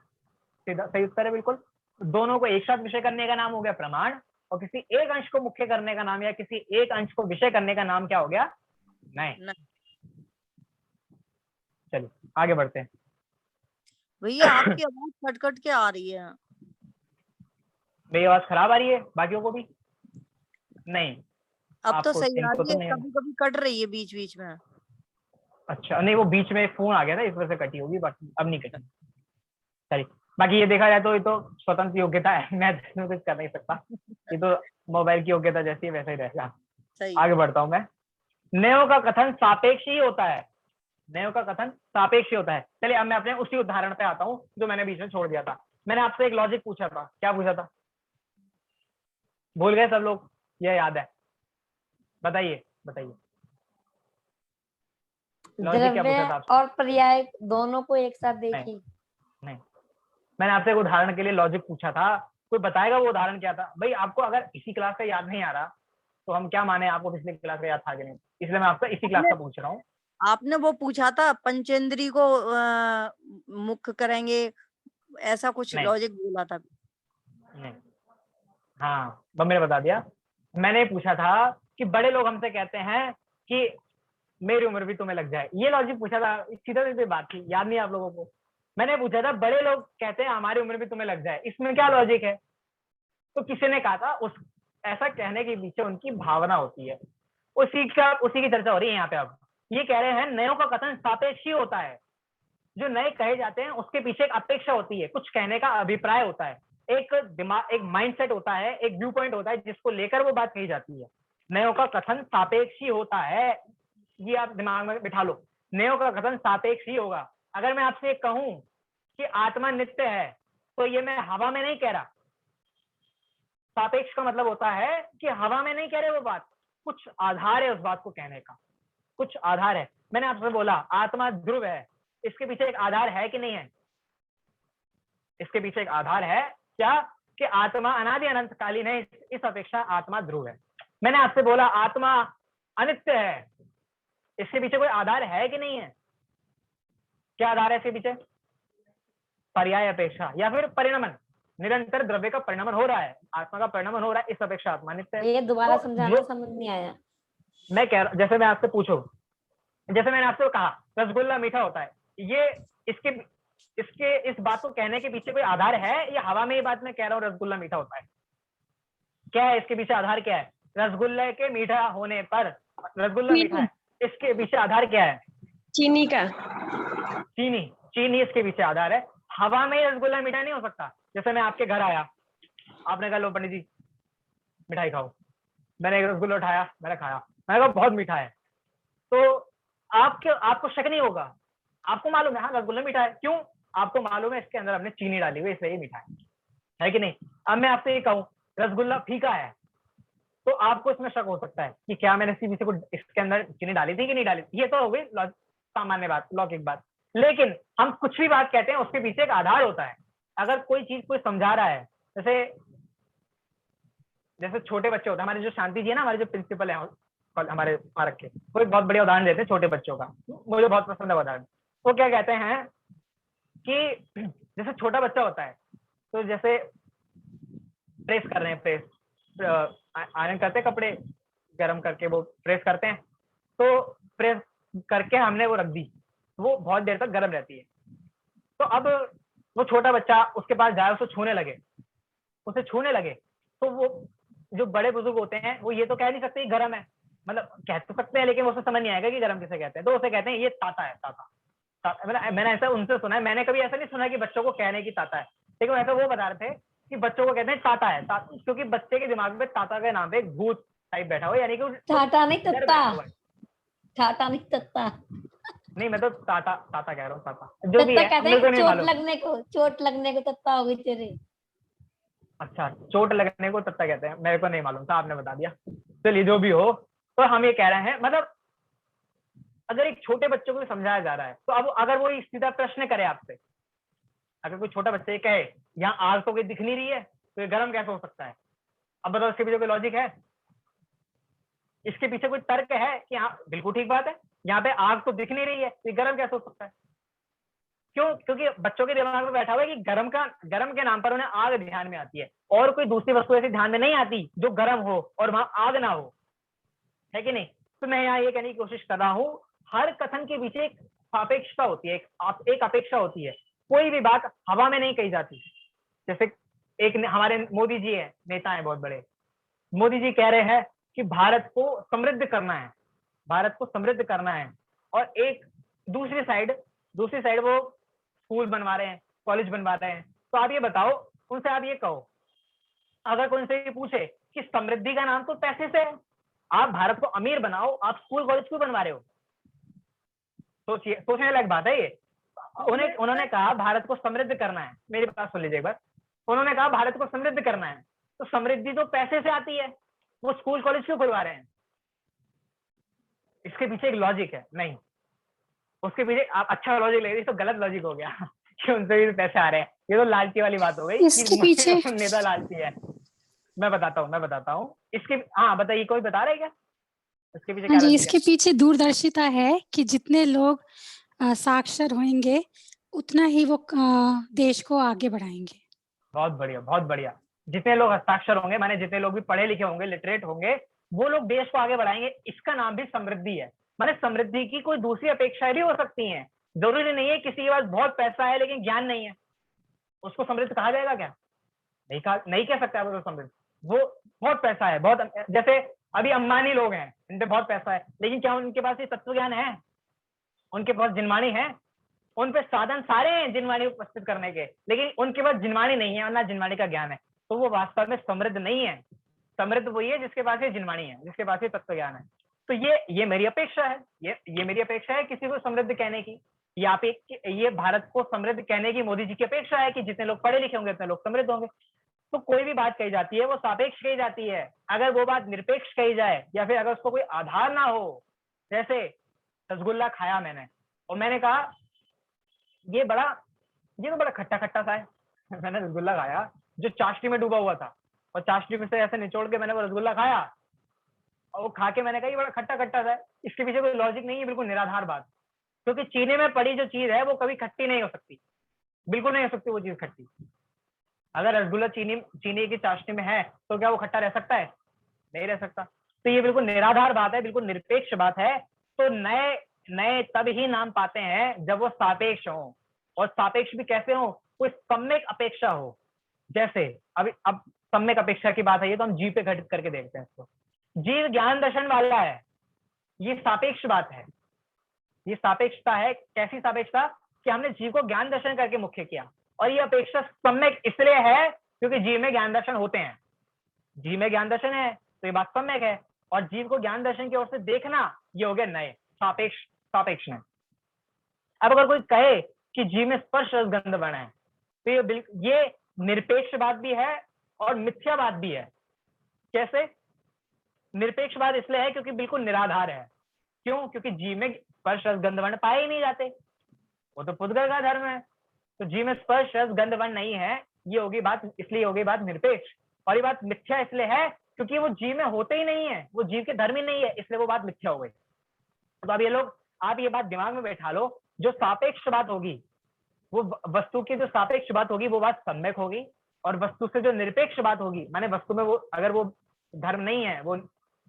सीधा सही उत्तर है बिल्कुल। दोनों को एक साथ विषय करने का नाम हो गया प्रमाण, और किसी एक अंश को मुख्य करने का नाम या किसी एक अंश को विषय करने का नाम क्या हो गया? नए। चलिए आगे बढ़ते हैं। भैया आपकी आवाज कट कट के आ रही है। मेरी आवाज खराब आ रही है बाकियों को भी? नहीं अब तो आपको सही आ इनको रही तो है, नहीं। कभी कभी कट रही है बीच बीच में। अच्छा नहीं, वो बीच में फोन आ गया था इस वजह से कटी होगी, बाकी अब नहीं कटी। चलिए बाकी ये देखा जाए तो ये तो स्वतंत्र योग्यता है, मैं इसमें कुछ कर नहीं सकता। ये तो मोबाइल की योग्यता जैसी है वैसा ही रहेगा। सही। आगे बढ़ता हूँ मैं। नयों का कथन सापेक्ष ही होता है। नयों का कथन सापेक्ष ही होता है। चलिए अब मैं अपने उसी उदाहरण पे आता हूँ जो मैंने बीच में छोड़ दिया था। मैंने आपसे एक लॉजिक पूछा था, क्या पूछा था? भूल गए सब लोग? यह याद है? बताइए बताइए। लॉजिक क्या पूछा था द्रव्य आपसे? और पर्याय दोनों को एक साथ देखिए। नहीं, मैंने आपसे एक उदाहरण के लिए लॉजिक पूछा था, कोई बताएगा वो उदाहरण क्या था? भाई आपको अगर इसी क्लास का याद नहीं आ रहा तो हम क्या माने आपको पिछली क्लास का याद था कि नहीं, इसलिए मैं आपसे इसी क्लास का पूछ रहा हूँ। आपने वो पूछा था पंचेंद्री को मुख्य करेंगे, ऐसा कुछ नहीं। लॉजिक बोला था। नहीं, हाँ मैंने बता दिया। मैंने पूछा था कि बड़े लोग हमसे कहते हैं कि मेरी उम्र भी तुम्हें लग जाए, ये लॉजिक पूछा था। सीधा सीधी बात थी, याद नहीं आप लोगों को? मैंने पूछा था बड़े लोग कहते हैं हमारी उम्र भी तुम्हें लग जाए, इसमें क्या लॉजिक है? तो किसी ने कहा था उस ऐसा कहने के पीछे उनकी भावना होती है। उसी की चर्चा हो रही है यहाँ पे। अब ये कह रहे हैं नयों का कथन सापेक्ष ही होता है। जो नए कहे जाते हैं उसके पीछे एक अपेक्षा होती है, कुछ कहने का अभिप्राय होता है, एक दिमाग, एक माइंडसेट होता है, एक व्यू पॉइंट होता है जिसको लेकर वो बात कही जाती है। नयों का कथन सापेक्ष ही होता है, ये आप दिमाग में बिठा लो। नयों का कथन सापेक्ष ही होगा। अगर मैं आपसे कहूं कि आत्मा नित्य है तो ये मैं हवा में नहीं कह रहा। सापेक्ष का मतलब होता है कि हवा में नहीं कह रहे वो बात, कुछ आधार है उस बात को कहने का, कुछ आधार है। मैंने आपसे बोला आत्मा ध्रुव है, इसके पीछे एक आधार है कि नहीं है? इसके पीछे एक आधार है क्या? कि आत्मा अनादि अनंत कालीन है, इस अपेक्षा आत्मा ध्रुव है। मैंने आपसे बोला आत्मा अनित्य है, इसके पीछे कोई आधार है कि नहीं है? क्या आधार है इसके पीछे? पर्याय अपेक्षा या फिर परिणमन। निरंतर द्रव्य का परिणमन हो रहा है, आत्मा का परिणमन हो रहा है, इस अपेक्षा आत्मा नित्य है। ये दोबारा तो समझाना, समझ नहीं आया। मैं कह रहा, जैसे मैं आपसे पूछूं, जैसे मैंने आपसे कहा रसगुल्ला मीठा होता है, ये इसके इस बात को कहने के पीछे कोई आधार है या हवा में ये बात मैं कह रहा हूँ रसगुल्ला मीठा होता है? क्या है इसके पीछे आधार? क्या है? रसगुल्ले के मीठा होने पर रसगुल्ला मीठा है, इसके पीछे आधार क्या है? चीनी का। चीनी इसके पीछे आधार है। हवा में रसगुल्ला मीठा नहीं हो सकता। जैसे मैं आपके घर आया, आपने कहा लो पंडित जी मिठाई खाओ, मैंने एक रसगुल्ला उठाया, मैंने खाया, मैंने कहा बहुत मीठा है, तो आपको शक नहीं होगा, आपको मालूम है हाँ रसगुल्ला मीठा है। क्यों? आपको मालूम है इसके अंदर हमने चीनी डाली हुई इसलिए ये मीठा है कि नहीं? अब मैं आपसे ये कहूँ रसगुल्ला फीका है, तो आपको इसमें शक हो सकता है कि क्या मैंने किसी को इसके अंदर चीनी डाली थी कि नहीं डाली थी। ये तो हो गई सामान्य बात, लौकिक बात। लेकिन हम कुछ भी बात कहते हैं उसके पीछे एक आधार होता है। अगर कोई चीज कोई समझा रहा है, जैसे छोटे बच्चे होते हैं, हमारे जो शांति जी है ना, हमारे जो प्रिंसिपल है हमारे पार्क के, वो एक बहुत बढ़िया उदाहरण देते हैं छोटे बच्चों का, मुझे बहुत पसंद है उदाहरण। वो क्या कहते हैं कि जैसे छोटा बच्चा होता है, तो जैसे प्रेस कर रहे हैं, प्रेस आयरन करते हैं, कपड़े गर्म करके वो प्रेस करते हैं, तो प्रेस करके हमने वो रख दी, वो बहुत देर तक गर्म रहती है। तो अब वो छोटा बच्चा उसके पास जाए, उसे छूने लगे, तो वो जो बड़े बुजुर्ग होते हैं वो ये तो कह नहीं सकते गर्म है, मतलब कह तो सकते हैं लेकिन उसे समझ नहीं आएगा कि गर्म किसे कहते हैं, तो उसे कहते हैं ये ताता है, ताता। मैंने ऐसा उनसे सुना है, मैंने कभी ऐसा नहीं सुना कि बच्चों को कहने की ताता है, लेकिन ऐसा वो बता रहे थे कि बच्चों को कहते हैं ताता है, क्योंकि बच्चे के दिमाग में ताता के नाम पे एक भूत टाइप बैठा हुआ, यानी कि टाटा नहीं तत्ता, टाटा नहीं तत्ता, नहीं मैं तो ताता कह रहा हूँ, ताता जो भी है, कहते मेरे को हैं नहीं मालूम। चोट लगने को तत्ता हो गई तेरे। अच्छा, चोट लगने को तत्ता कहते हैं, मेरे को नहीं मालूम था, आपने बता दिया। चलिए जो भी हो, तो हम ये कह रहे हैं, मतलब अगर एक छोटे बच्चों को समझाया जा रहा है, तो अब अगर वो सीधा प्रश्न करे आपसे, अगर कोई छोटा बच्चा ये कहे यहाँ आग तो कोई दिख नहीं रही है, तो ये गर्म कैसे हो सकता है? अब बताओ इसके पीछे कोई लॉजिक है? इसके पीछे कोई तर्क है कि हाँ बिल्कुल ठीक बात है, यहाँ पे आग तो दिख नहीं रही है, तो ये गर्म कैसे हो सकता है? क्यों? क्योंकि बच्चों के दिमाग में बैठा हुआ है कि गर्म के नाम पर उन्हें आग ध्यान में आती है, और कोई दूसरी वस्तु ऐसी ध्यान में नहीं आती जो गर्म हो और वहां आग ना हो, है कि नहीं? तो मैं यहाँ ये कहने की कोशिश कर रहा हूँ, हर कथन के पीछे एक सापेक्षता होती है, एक अपेक्षा होती है। कोई भी बात हवा में नहीं कही जाती। जैसे एक हमारे मोदी जी है, नेता है बहुत बड़े, मोदी जी कह रहे हैं कि भारत को समृद्ध करना है, भारत को समृद्ध करना है, और एक दूसरी साइड वो स्कूल बनवा रहे हैं, कॉलेज बनवा रहे हैं। तो आप ये बताओ, उनसे आप ये कहो, अगर कोई उनसे ये पूछे कि समृद्धि का नाम तो पैसे से है, आप भारत को अमीर बनाओ, आप स्कूल कॉलेज क्यों बनवा रहे हो? सोचिए, सोचने लायक बात है ये। उन्होंने कहा भारत को समृद्ध करना है, मेरी बात सुन लीजिए एक बार। उन्होंने कहा भारत को समृद्ध करना है, तो समृद्धि तो पैसे से आती है, वो स्कूल कॉलेज क्यों खुलवा रहे हैं? इसके पीछे एक लॉजिक है। नहीं, उसके पीछे आप अच्छा लॉजिक ले, तो गलत लॉजिक हो गया कि उनसे भी पैसे आ रहे हैं। ये तो लालची वाली बात हो गई इसके पीछे नेता लालची है। मैं बताता हूँ इसके। हाँ बताइए, कोई बता रहे क्या इसके पीछे हाँ क्या जी, लॉजिक इसके है? पीछे दूरदर्शिता है कि जितने लोग साक्षर होंगे उतना ही वो देश को आगे बढ़ाएंगे। बहुत बढ़िया, बहुत बढ़िया। जितने लोग हस्ताक्षर होंगे, माने जितने लोग भी पढ़े लिखे होंगे, लिटरेट होंगे, वो लोग देश को आगे बढ़ाएंगे। इसका नाम भी समृद्धि है। माने समृद्धि की कोई दूसरी अपेक्षाएं भी हो सकती हैं। जरूरी नहीं है किसी के पास बहुत पैसा है लेकिन ज्ञान नहीं है, उसको समृद्ध कहा जाएगा क्या? नहीं कह सकता वो तो समृद्ध। वो बहुत पैसा है, बहुत, जैसे अभी अंबानी लोग हैं, इन पे बहुत पैसा है, लेकिन क्या उनके पास ये तत्व ज्ञान है? उनके पास जिनवाणी है? उन पे साधन सारे हैं जिनवाणी उपस्थित करने के, लेकिन उनके पास जिनवाणी नहीं है और ना जिनवाणी का ज्ञान है, तो वो वास्तव में समृद्ध नहीं है। समृद्ध वही है जिसके पास ये जिनवाणी है, जिसके पास ये तत्व ज्ञान है। तो ये मेरी अपेक्षा है, ये मेरी अपेक्षा है किसी को समृद्ध कहने की। ये भारत को समृद्ध कहने की मोदी जी की अपेक्षा है कि जितने लोग पढ़े लिखे होंगे उतने लोग समृद्ध होंगे। तो कोई भी बात कही जाती है वो सापेक्ष कही जाती है। अगर वो बात निरपेक्ष कही जाए, या फिर अगर उसको कोई आधार ना हो, जैसे रसगुल्ला खाया मैंने और मैंने कहा ये तो बड़ा खट्टा खट्टा सा है मैंने रसगुल्ला खाया जो चाशनी में डूबा हुआ था, और चाशनी में से ऐसे निचोड़ के मैंने वो रसगुल्ला खाया, और वो खा के मैंने कहा ये बड़ा खट्टा खट्टा सा है। इसके पीछे कोई लॉजिक नहीं है, बिल्कुल निराधार बात। क्योंकि चीनी में पड़ी जो चीज है वो कभी खट्टी नहीं हो सकती, बिल्कुल नहीं हो सकती वो चीज खट्टी। अगर रसगुल्ला चीनी की चाशनी में है तो क्या वो खट्टा रह सकता है? नहीं रह सकता। तो ये बिल्कुल निराधार बात है, बिल्कुल निरपेक्ष बात है। तो नए तब ही नाम पाते हैं जब वो सापेक्ष हो, और सापेक्ष भी कैसे हो? कोई सम्यक अपेक्षा हो। जैसे अब सम्यक अपेक्षा की बात है, ये तो हम जीव पे घटित करके देखते हैं इसको। जीव ज्ञान दर्शन वाला है, ये सापेक्ष बात है। ये सापेक्षता है। कैसी सापेक्षता? कि हमने जीव को ज्ञान दर्शन करके मुख्य किया, और ये अपेक्षा सम्यक इसलिए है क्योंकि जीव में ज्ञान दर्शन होते हैं। जीव में ज्ञान दर्शन है तो ये बात सम्यक है, और जीव को ज्ञान दर्शन की ओर से देखना ये हो गया नए सापेक्ष में। अब अगर कोई कहे कि जीव में स्पर्श रस गंध वर्ण है, तो ये निरपेक्ष बात भी है और मिथ्या बात भी है। कैसे? निरपेक्ष बात इसलिए है क्योंकि बिल्कुल निराधार है। क्यों? क्योंकि जीव में स्पर्श रस गंध वर्ण पाए ही नहीं जाते, वो तो पुद्गल का धर्म है। तो जीव में स्पर्श रस गंध वर्ण नहीं है, ये होगी बात, इसलिए होगी बात निरपेक्ष। और ये बात मिथ्या इसलिए है क्योंकि वो जीव में होते ही नहीं है, वो जीव के धर्म ही नहीं है, इसलिए वो बात मिथ्या हो गई। तो अब आप ये बात दिमाग में बैठा लो, जो सापेक्ष बात होगी, वो वस्तु की जो सापेक्ष बात होगी वो बात सम्यक होगी, और वस्तु से जो निरपेक्ष बात होगी, माने वस्तु में वो अगर वो धर्म नहीं है, वो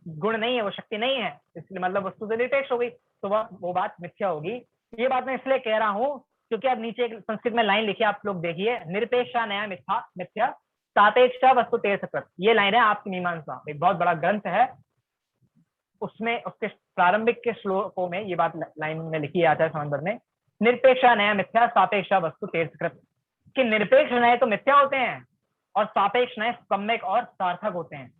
गुण नहीं है, वो शक्ति नहीं है, इसलिए मतलब वस्तु से निरपेक्ष हो गई, तो वो बात मिथ्या होगी। ये बात मैं इसलिए कह रहा हूँ क्योंकि अब नीचे एक संस्कृत में लाइन लिखी है, आप लोग देखिए, निरपेक्षा नया मिथ्या सापेक्ष वस्तु तीर्थकृत। ये लाइन है आपकी मीमांसा, एक बहुत बड़ा ग्रंथ है, उसमें उसके प्रारंभिक के श्लोकों में ये बात लाइन में लिखी है आचार्य समंदर ने, निरपेक्षा नया मिथ्या सापेक्षा वस्तु तीर्थकृत। कि निरपेक्ष नए तो मिथ्या होते हैं और सापेक्ष नए सम्यक और सार्थक होते हैं।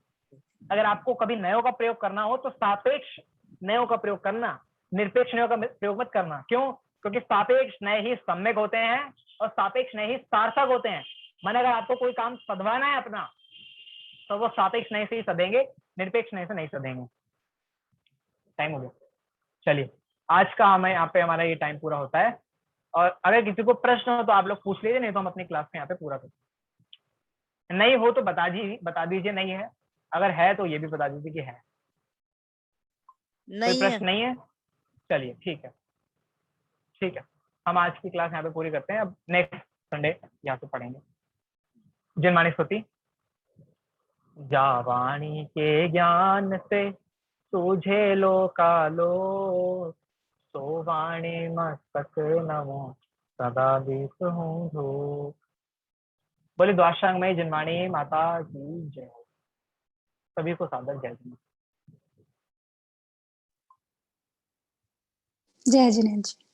अगर आपको कभी नयों का प्रयोग करना हो तो सापेक्ष नयों का प्रयोग करना, निरपेक्ष नयों का प्रयोग मत करना। क्यों? क्योंकि सापेक्ष नए ही सम्यक होते हैं और सापेक्ष नए ही सार्थक होते हैं। मन अगर आपको कोई काम सधवाना है अपना, तो वो सापेक्ष नए से ही सधेंगे, निरपेक्ष नए से नहीं सधेंगे। टाइम हो गया, चलिए आज का हमें यहाँ पे हमारा ये टाइम पूरा होता है। और अगर किसी को प्रश्न हो तो आप लोग पूछ लीजिए, नहीं तो हम अपनी क्लास में यहाँ पे पूरा करते। नहीं हो तो बता दीजिए नहीं है, अगर है तो ये भी बता दीजिए कि है। कोई नहीं है। प्रश्न नहीं है, चलिए ठीक है, ठीक है, हम आज की क्लास यहाँ पे पूरी करते हैं। अब नेक्स्ट संडे यहाँ से पढ़ेंगे। जनवाणी स्तुति। जावाणी के ज्ञान से तुझे लोकालो, सो वाणी मस्तक नमो सदा दीप हूँ धो। बोले द्वादशांग में जनवाणी माता की जय। सभी को सादर जय जिनेन्द्र। जय जिनेन्द्र जी।